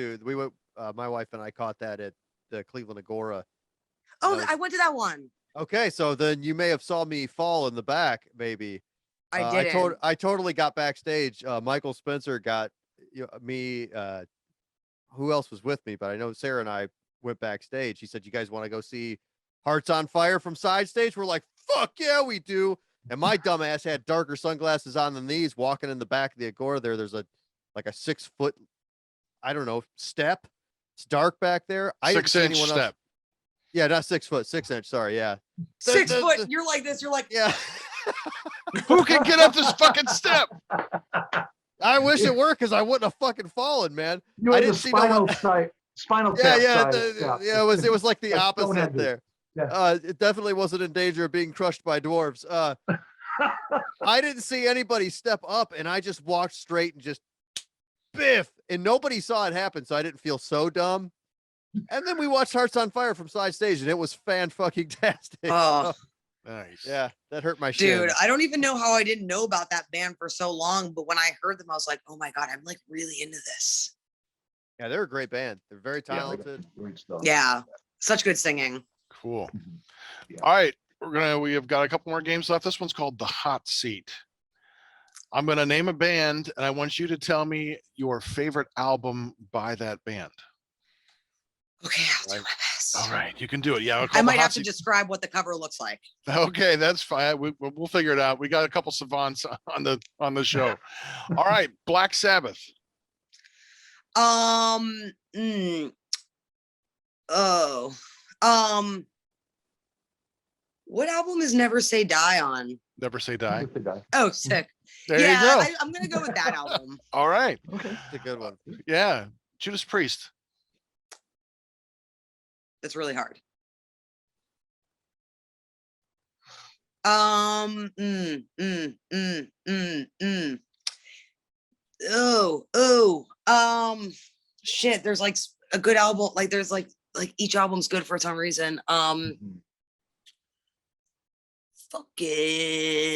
My wife and I caught that at the Cleveland Agora. Oh, was- I went to that one. Okay, so then you may have saw me fall in the back, maybe. I didn't. I totally got backstage. Michael Spencer got me. Who else was with me? But I know Sarah and I went backstage. He said, "You guys want to go see Hearts on Fire from side stage?" We're like, "Fuck yeah, we do!" And my dumbass had darker sunglasses on than these. Walking in the back of the Agora, there's a 6 foot, I don't know, step. It's dark back there. I didn't see 6-inch anyone else. step. Yeah, not 6 foot, 6 inch. Sorry, yeah. 6 the- foot. the- You're like this. You're like, Yeah. Who can get up this fucking step? I wish it were because I wouldn't have fucking fallen, man. You I had the didn't see no one- spinal Yeah, tap yeah, side. yeah. It was like the Like opposite Stonehenge. there. Yeah. It definitely wasn't in danger of being crushed by dwarves. I didn't see anybody step up, and I just walked straight and just biff, and nobody saw it happen, so I didn't feel so dumb. And then we watched Hearts on Fire from side stage, and it was fan-fucking-tastic. oh, Nice. Yeah, that hurt my shin. dude, I don't even know how I didn't know about that band for so long. But when I heard them, I was like, oh my God, I'm like really into this. Yeah, they're a great band. They're very Yeah, talented. great stuff. Yeah. Such good singing. Cool. Yeah. All right. We have got a couple more games left. This one's called The Hot Seat. I'm going to name a band, and I want you to tell me your favorite album by that band. Okay, I'll do Right. my best. All right, you can do it. Yeah, I might have to describe what the cover looks like. Okay, that's fine. We'll figure it out. We got a couple savants on the show. All right, Black Sabbath. Oh. What album is Never Say Die on? Never Say Die. With the guy. Oh, sick. There yeah, you go. I'm gonna go with that album. All right. Okay. It's a good one. Yeah, Judas Priest. That's really hard. Oh, shit. There's like a good album. Like there's like each album's good for some reason.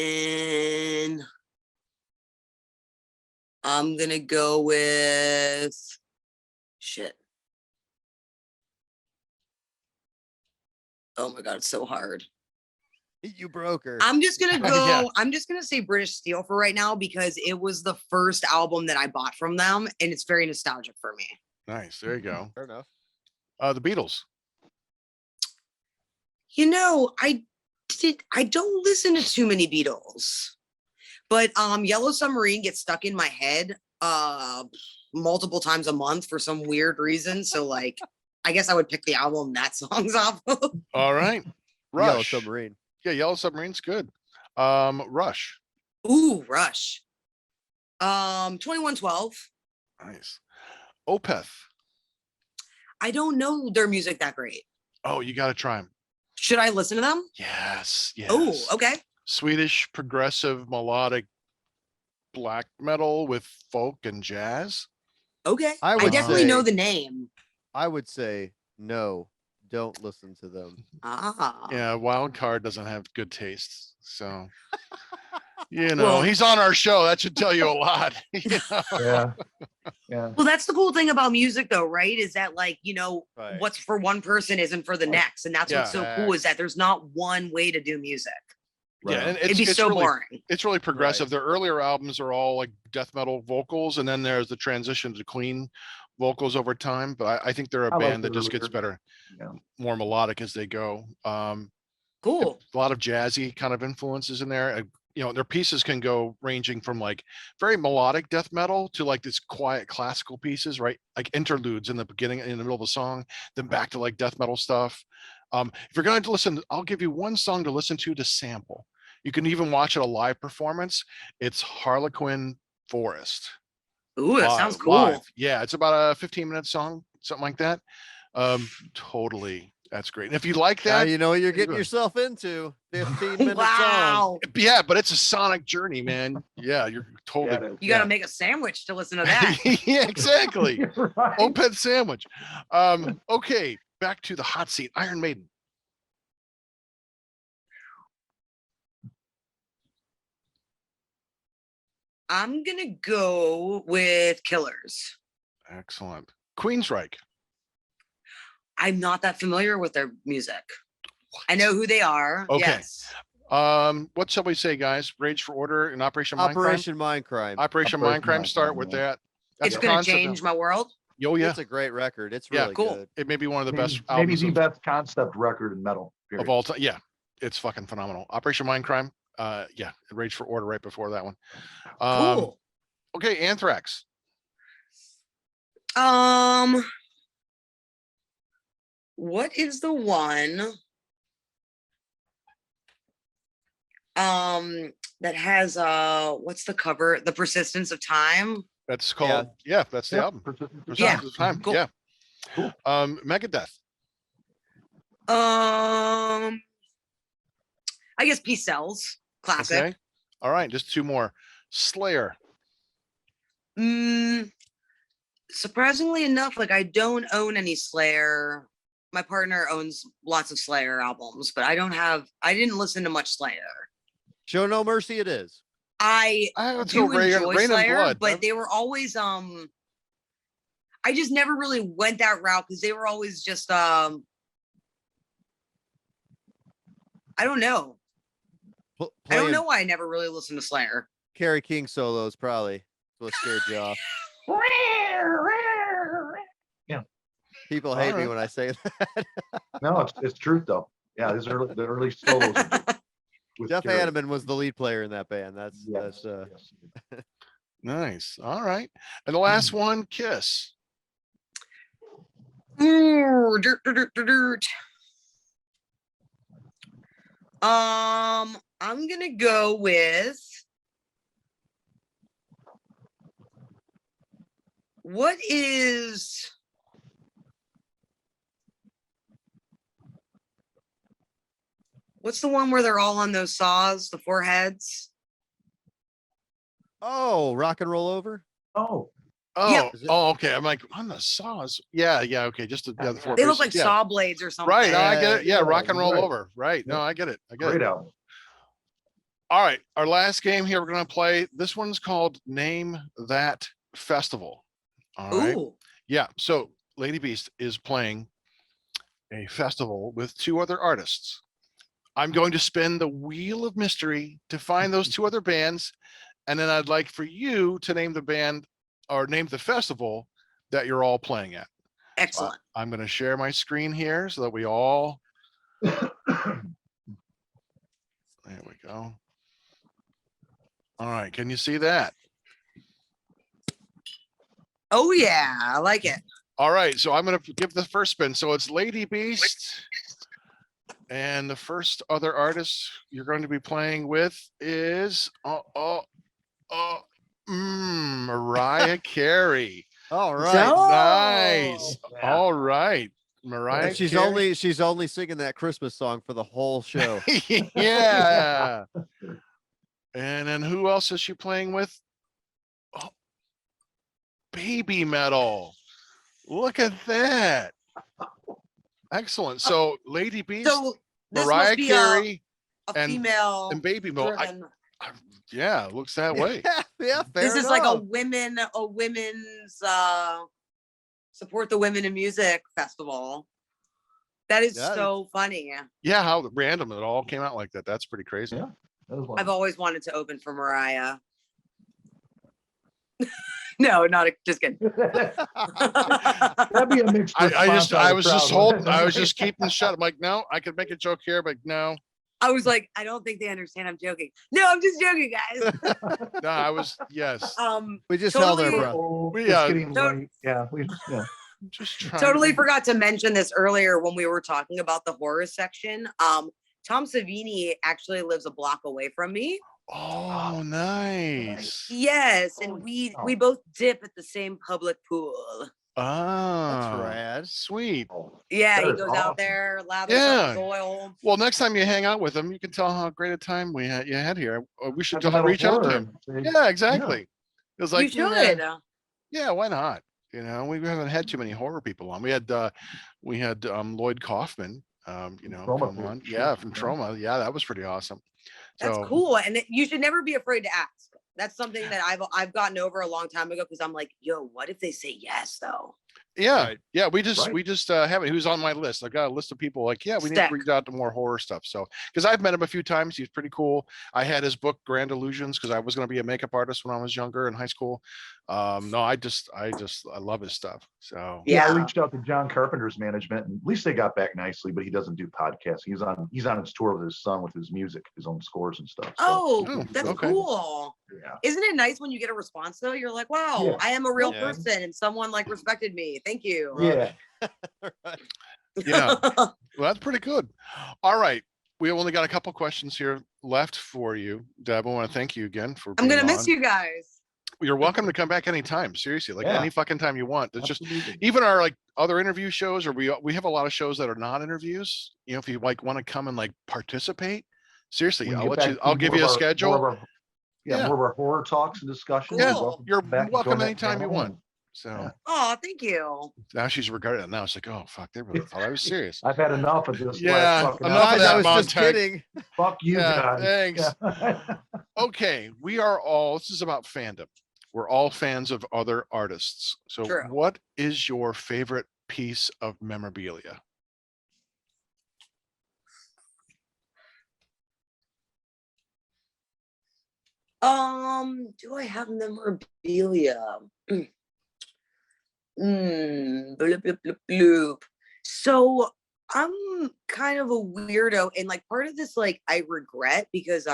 Fucking. I'm gonna go with shit. Oh my god, it's so hard. You broke her. I'm just gonna go. Yeah. I'm just gonna say British Steel for right now because it was the first album that I bought from them, and it's very nostalgic for me. Nice. There you go. Fair enough. The Beatles. You know, I don't listen to too many Beatles, but Yellow Submarine gets stuck in my head multiple times a month for some weird reason. So like, I guess I would pick the album that song's off of. All right. Yellow Rush. Submarine. Yeah, Yellow Submarine's good. Rush. Ooh, Rush. 2112. Nice. Opeth. I don't know their music that great. Oh, you got to try them. Should I listen to them? Yes. Yes. Oh, okay. Swedish progressive melodic black metal with folk and jazz. Okay. I I would definitely say- know the name. I would say no. Don't listen to them. Ah. Yeah, Wildcard doesn't have good taste. So, you know, Well- he's on our show. That should tell you a lot. You know? Yeah. Yeah. Well, that's the cool thing about music, though, right? Is that like, you know, Right. what's for one person isn't for the next. And that's what's so cool is that there's not one way to do music. Yeah, and It'd be so really, boring. it's really progressive. Right. Their earlier albums are all like death metal vocals, and then there's the transition to clean vocals over time. But I think they're a I like band that their just gets earlier- better, Yeah. more melodic as they go. Cool. A lot of jazzy kind of influences in there. You know, their pieces can go ranging from like very melodic death metal to like this quiet classical pieces, right? Like interludes in the beginning, in the middle of a song, then back to like death metal stuff. If you're going to listen, I'll give you one song to listen to sample. You can even watch it a live performance. It's Harlequin Forest. Ooh, that sounds cool. Live. Yeah, it's about a 15-minute song, something like that. Totally. That's great. And if you like Now that, you know what you're getting good. yourself into. 15-minute song. Wow. yeah, but it's a sonic journey, man. Yeah, you're totally. Yeah, You got to make a sandwich to listen to that. yeah, exactly. You're right. Opeth sandwich. Okay, back to the hot seat. Iron Maiden. I'm going to go with Killers. Excellent. Queensryche. I'm not that familiar with their music. I know who they are. Okay. Yes. What shall we say, guys? Rage for Order and Operation Mindcrime. Operation Mindcrime. Operation Operation Mindcrime. Start Mindcrime, with yeah. that. That's It's the going to concept of- change my world. Oh yeah, It's a great record. It's Yeah, really cool. good. it may be one of the Maybe, best maybe albums the of, best concept record in metal. of Period. all time. Yeah, it's fucking phenomenal. Operation Mindcrime. Yeah, Rage for Order right before that one. Cool. Okay, Anthrax. What is the one that has what's the cover? The Persistence of Time. That's called. Yeah, that's the Yep, album. Persistence of Yeah, Time. Persistence of Time. cool. Yeah. Cool. Megadeth. I guess Peace Cells. Classic. Okay. All right, just two more. Slayer. Surprisingly enough, like I don't own any Slayer. My partner owns lots of Slayer albums, but I didn't listen to much Slayer. Show No Mercy it is. I Let's do go Rain enjoy and Slayer, Blood. but they were always I just never really went that route because they were always just I don't know. I don't know why I never really listened to Slayer. Kerry King solos probably what scared you off. People hate me Alright. when I say that. No, it's truth though. Yeah, these are the early solos. With Jeff Gary. Hanneman was the lead player in that band. That's Yes, that's yes. Nice. All right. And the last one, Kiss. Ooh, dirt, dirt, dirt, dirt, dirt. I'm gonna go with what's the one where they're all on those saws, the foreheads? Rock and roll over. Oh, Oh, Is it- okay. I'm like on the saws. Yeah, okay. Just the other four. They look pieces. like Yeah. saw blades or something. Right. No, I get Yeah, it. Yeah, yeah, rock and roll right. over. Right. No, Yeah. I get it. I get great it. album. All right. Our last game here, we're gonna play. This one's called Name That Festival. All right. Ooh. Yeah. So Lady Beast is playing a festival with two other artists. I'm going to spin the wheel of mystery to find those two other bands. And then I'd like for you to name the band or name the festival that you're all playing at. Excellent. I'm going to share my screen here so that we all, there we go. All right. Can you see that? Oh yeah, I like it. All right. So I'm going to give the first spin. So it's Lady Beast. And the first other artist you're going to be playing with is Mariah Carey. All right. So- Nice. Yeah. All right. Mariah And she's Carey. only singing that Christmas song for the whole show. Yeah. And then who else is she playing with? Oh, Baby Metal. Look at that. Excellent. So Lady Beast, So this Mariah must be Carey, a and female and Baby Metal. driven. Yeah, it looks that way. Yeah, fair This is like a enough. women's support the women in music festival. That is Yeah, so funny. Yeah, how random it all came out like that. That's pretty crazy. Yeah. That was one. I've always wanted to open for Mariah. No, just kidding. That'd be a mixed I response out of the was just crowd, holding, wouldn't it? I was just keeping shut. I'm like, no, I could make a joke here, but no, I was like, I don't think they understand I'm joking. No, I'm just joking, guys. no, I was, yes. We just held our totally- breath. Oh, We, it's getting so- late. Yeah, yeah. Just trying Totally to, forgot to mention this earlier when we were talking about the horror section. Tom Savini actually lives a block away from me. oh, nice. Yes, Oh, and we wow. both dip at the same public pool. Ah, rad. sweet. Yeah, That he is goes awesome. out there, lathers Yeah. up his oil. Well, next time you hang out with him, you can tell how great a time you had here. We should Heavy metal reach out to horror. him. See? Yeah, exactly. It was like, you yeah, should. yeah, why not? You know, we haven't had too many horror people on. We had Lloyd Kaufman, Trauma come too, on. sure, Yeah, from yeah. Trauma. Yeah, that was pretty awesome. That's So, cool, and you should never be afraid to ask. That's something that I've gotten over a long time ago because I'm like, yo, what if they say yes though? Yeah, Right. yeah, we just Right. have it. He was on my list. I've got a list of people like, yeah, we need to Stack. reach out to more horror stuff. So, because I've met him a few times, he's pretty cool. I had his book Grand Illusions because I was going to be a makeup artist when I was younger in high school. No, I love his stuff. So Yeah, I Yeah. reached out to John Carpenter's management, and at least they got back nicely. But he doesn't do podcasts. He's on his tour with his son with his music, his own scores and stuff. So, Oh, Oh, that's okay. cool. yeah. Isn't it nice when you get a response though? You're like, wow, Yeah. I am a real Yeah. person and someone like respected me. Thank you. Yeah. yeah, well, that's pretty good. All right. We only got a couple questions here left for you, Deb. I want to thank you again for I'm being gonna miss on. you guys. You're welcome to come back anytime. Seriously, like Yeah. any fucking time you want. It's just Absolutely. even our like other interview shows, or we have a lot of shows that are not interviews. You know, if you like want to come and like participate, seriously, When I'll get let back you. to I'll more give of you a our- schedule. More of our, Yeah. more of our horror talks and discussions. Yeah, you're back to welcome join that anytime you panel. want. So Yeah. Oh, thank you. now she's regretting it. Now it's like, oh fuck, they really thought I was serious. I've had enough of this. Yeah, last fucking enough of hour. Guys, I that, was just Montag. kidding. Fuck you Yeah, guys. thanks. Yeah. Okay, we are all. This is about fandom. We're all fans of other artists. So, True. what is your favorite piece of memorabilia? Do I have memorabilia? Bloop, bloop, bloop, bloop. So I'm kind of a weirdo, and like part of this, like I regret because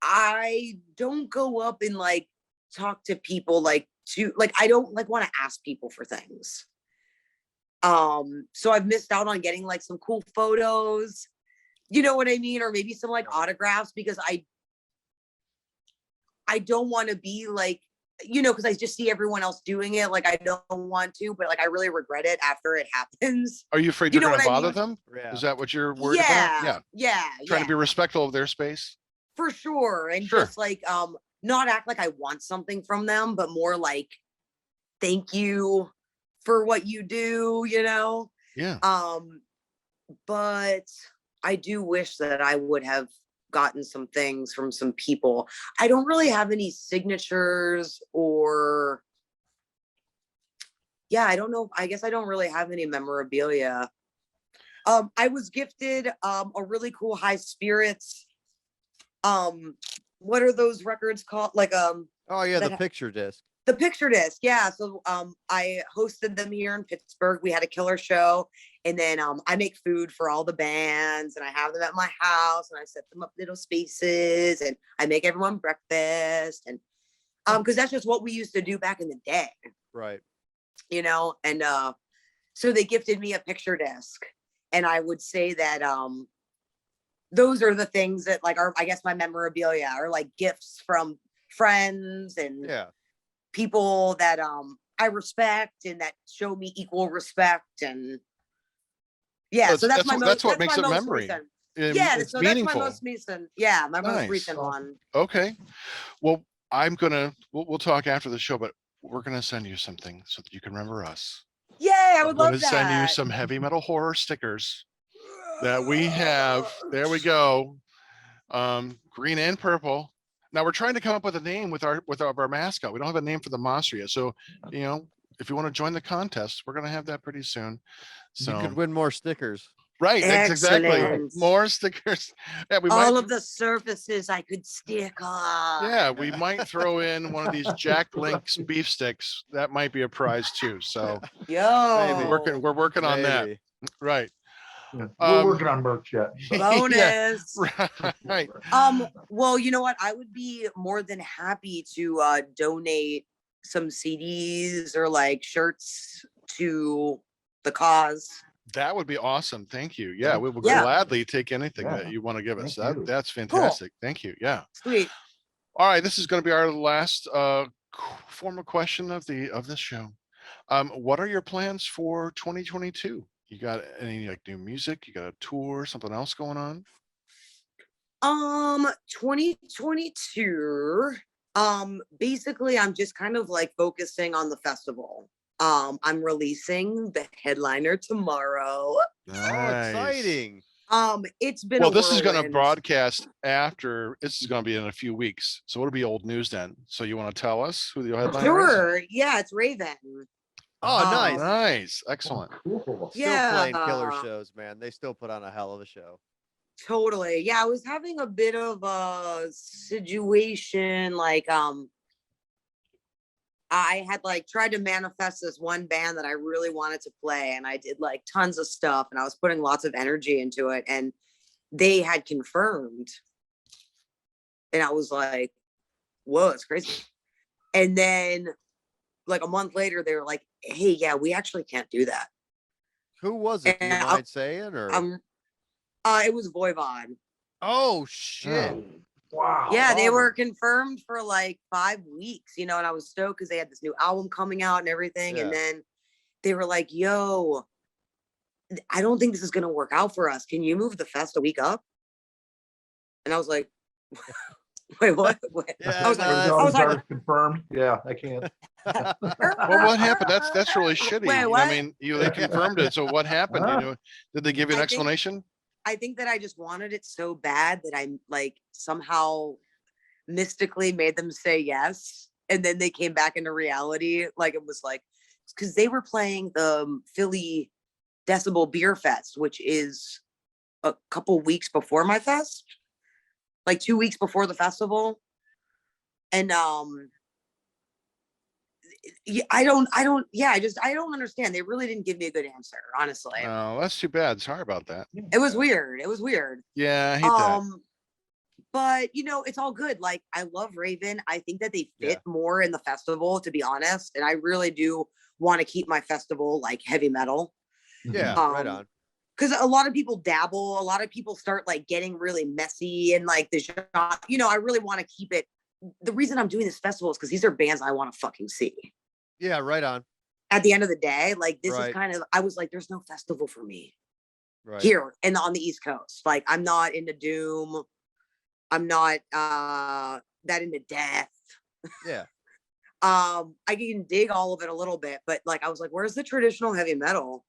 I don't go up and like talk to people like I don't like want to ask people for things. So I've missed out on getting like some cool photos, you know what I mean, or maybe some like autographs because I don't want to be like, you know, because I just see everyone else doing it. Like I don't want to, but like I really regret it after it happens. Are you afraid You you're know going to what I bother mean? them? Yeah. Is that what you're worried about? Yeah, yeah, Trying yeah, to be respectful of their space. for sure. And Sure. just like not act like I want something from them, but more like thank you for what you do, you know? Yeah. But I do wish that I would have gotten some things from some people. I don't really have any signatures or yeah, I don't know. I guess I don't really have any memorabilia. I was gifted a really cool High Spirits. What are those records called? Like Oh yeah, the that picture disc. the picture disc, yeah. So I hosted them here in Pittsburgh. We had a killer show, and then I make food for all the bands, and I have them at my house, and I set them up little spaces, and I make everyone breakfast, and because that's just what we used to do back in the day, Right. you know. And so they gifted me a picture disc, and I would say that those are the things that like are, I guess, my memorabilia, or like gifts from friends and Yeah. people that I respect and that show me equal respect. And yeah, Well, so that's my that's what makes my it most memory. recent. Yeah, So that's my most recent. Yeah, my most Nice. recent one. Okay. Well, we'll talk after the show, but we're gonna send you something so that you can remember us. Yay, I would I'm gonna love send you that. some heavy metal horror stickers that we have. There we go. Green and purple. Now we're trying to come up with a name with our mascot. We don't have a name for the monster yet. So, you know, if you want to join the contest, we're gonna have that pretty soon. So You could win more stickers. right, exactly. Excellent. More stickers. Yeah, we All might. of the surfaces I could stick on. Yeah, we might throw in one of these Jack Link's beef sticks. That might be a prize too. So Yo, we're working on that. Maybe. Right. Yeah, we're working on merch yet. So. bonus. Right. Well, you know what? I would be more than happy to donate some CDs or like shirts to the cause. That would be awesome. Thank you. Yeah, we will Yeah. gladly take anything Yeah. that you want to give us. Thank you. That's fantastic. Thank you. Yeah. Sweet. All right. This is going to be our last formal question of this show. What are your plans for 2022? You got any like new music? You got a tour? Something else going on? 2022. Basically, I'm just kind of like focusing on the festival. I'm releasing the headliner tomorrow. Oh, Nice. exciting. It's been Well, a this is going to whirlwind. broadcast after. This is going to be in a few weeks, so it'll be old news then. So you want to tell us who the headliner is? Sure. Yeah, it's Raven. Oh, nice. Nice, excellent. Cool. Still Yeah. playing killer shows, man. They still put on a hell of a show. Totally. Yeah, I was having a bit of a situation like I had like tried to manifest this one band that I really wanted to play, and I did like tons of stuff, and I was putting lots of energy into it, and they had confirmed. And I was like, whoa, it's crazy. And then like a month later, they were like, hey, yeah, we actually can't do that. Who was it? Do you And mind saying? Or it was Voivod. oh shit. Oh. Wow. Yeah, they were bummer. confirmed for like 5 weeks, you know, and I was stoked because they had this new album coming out and everything. Yeah. And then they were like, yo, I don't think this is going to work out for us. Can you move the fest a week up? And I was like, wait, what? Yeah, I was no, like, that's- I was like, confirmed. Yeah, I can't. Well, what happened? That's really shitty. Wait, I what? mean, they confirmed it. So what happened? You know, did they give you an I think- explanation? I think that I just wanted it so bad that I like somehow mystically made them say yes. And then they came back into reality. Like it was like, because they were playing the Philly Decibel Beer Fest, which is a couple weeks before my fest. like 2 weeks before the festival. And yeah, I don't understand. They really didn't give me a good answer, honestly. Oh, that's too bad. Sorry about that. It was weird. It was weird. Yeah, I hate that. But it's all good. Like, I love Raven. I think that they fit more in the festival, to be honest. And I really do want to keep my festival like heavy metal. Yeah, right on. Because a lot of people dabble. A lot of people start like getting really messy and like the genre. I really want to keep it. The reason I'm doing this festival is because these are bands I want to fucking see. Yeah, right on. At the end of the day, like this Right. is kind of, I was like, there's no festival for me Right. here and on the East Coast. Like, I'm not into doom. I'm not that into death. Yeah. I can dig all of it a little bit, but like I was like, where's the traditional heavy metal?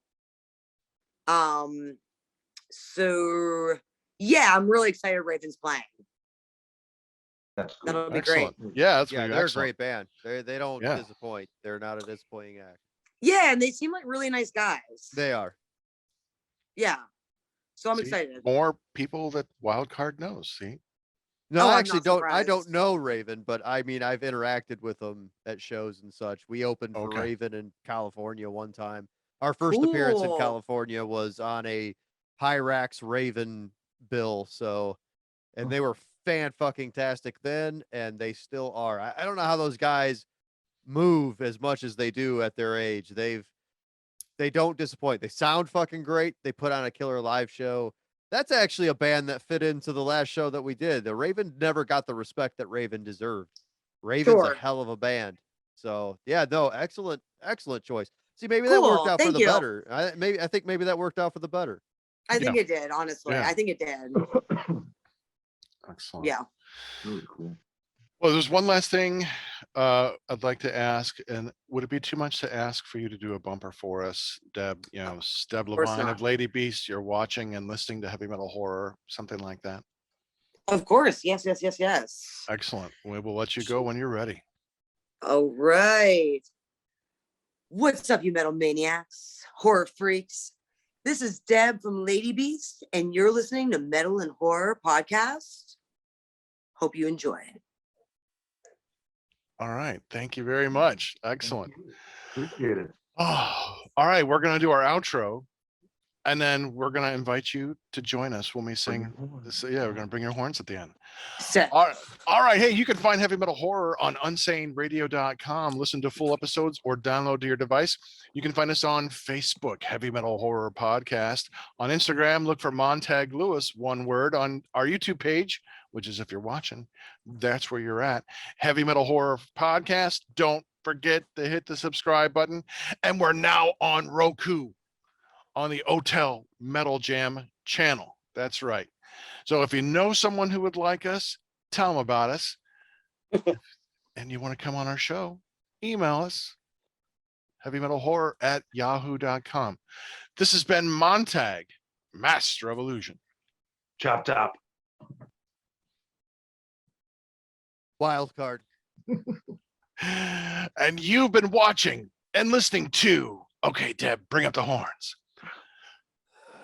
So yeah, I'm really excited Raven's playing. That's cool. That'll be Excellent. great. Yeah, that's Yeah, gonna be they're excellent. a great band. They don't Yeah. disappoint. They're not a disappointing act. Yeah, and they seem like really nice guys. They are. Yeah. So I'm See? excited. More people that Wildcard knows. See, No, Oh, I I'm actually not don't. I don't surprised. know Raven, but I mean, I've interacted with them at shows and such. We opened for Okay. Raven in California one time. Our first appearance in Cool. California was on a Hyrax Raven bill. So, and they were fan-fucking-tastic then, and they still are. I don't know how those guys move as much as they do at their age. They don't disappoint. They sound fucking great. They put on a killer live show. That's actually a band that fit into the last show that we did. The Raven never got the respect that Raven deserved. Raven's a Sure. hell of a band. So yeah, no, excellent choice. See, maybe that worked Cool. out for Thank the you. better. I think maybe that worked out for the better. I think it did, honestly. Yeah. I think it did. excellent. Yeah. Really cool. Well, there's one last thing I'd like to ask, and would it be too much to ask for you to do a bumper for us, Deb? Deb course Levine not. of Lady Beast. You're watching and listening to heavy metal horror, something like that. Of course. Yes. Excellent. We will let you go when you're ready. All right. What's up, you metal maniacs, horror freaks? This is Deb from Lady Beast, and you're listening to Metal and Horror Podcast. Hope you enjoy it. All right. Thank you very much. Excellent. Appreciate it. Oh, all right. We're going to do our outro, and then we're going to invite you to join us when we sing. This, yeah, we're going to bring your horns at the end. Set. All right. Hey, you can find Heavy Metal Horror on unsaneradio.com. Listen to full episodes or download to your device. You can find us on Facebook, Heavy Metal Horror Podcast. On Instagram, look for Montag Lewis, one word. On our YouTube page, which is if you're watching, that's where you're at. Heavy Metal Horror Podcast. Don't forget to hit the subscribe button. And we're now on Roku on the Hotel Metal Jam channel. That's right. So if you know someone who would like us, tell them about us. And you want to come on our show, email us, heavymetalhorror@yahoo.com. This has been Montag, Master of Illusion. Chop top. Wildcard. And you've been watching and listening to, okay, Deb, bring up the horns.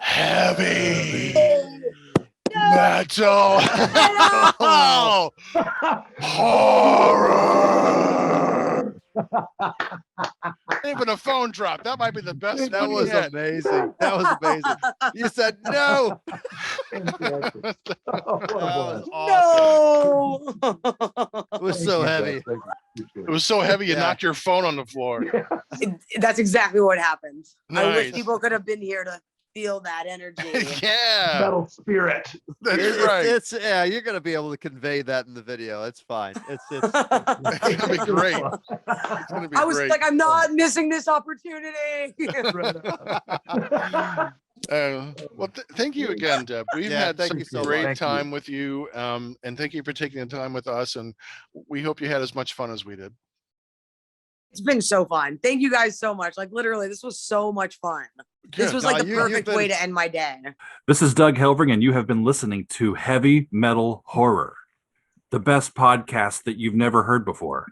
Heavy Metal Horror. Even a phone drop. That might be the best That one was yet. amazing. That was amazing. You said no. Exactly. Oh, what a That was blast. awesome. No. It was Thank so you, Deb. heavy. Thank you. It was so heavy you Yeah. knocked your phone on the floor. That's exactly what happened. I wish Nice. people could have been here to feel that energy. Yeah, Metal spirit. that's It's, right. it's yeah, you're gonna be able to convey that in the video. It's fine. It's It's gonna be great. It's gonna be I was great. like, I'm not missing this opportunity. Well, thank you again, Deb. We've Yeah, had thank some you so great much. Thank you. time with you, and thank you for taking the time with us. And we hope you had as much fun as we did. It's been so fun. Thank you guys so much. Like literally, this was so much fun. This Good. was No, like the you've perfect been- way to end my day. This is Doug Helvering, and you have been listening to Heavy Metal Horror, the best podcast that you've never heard before.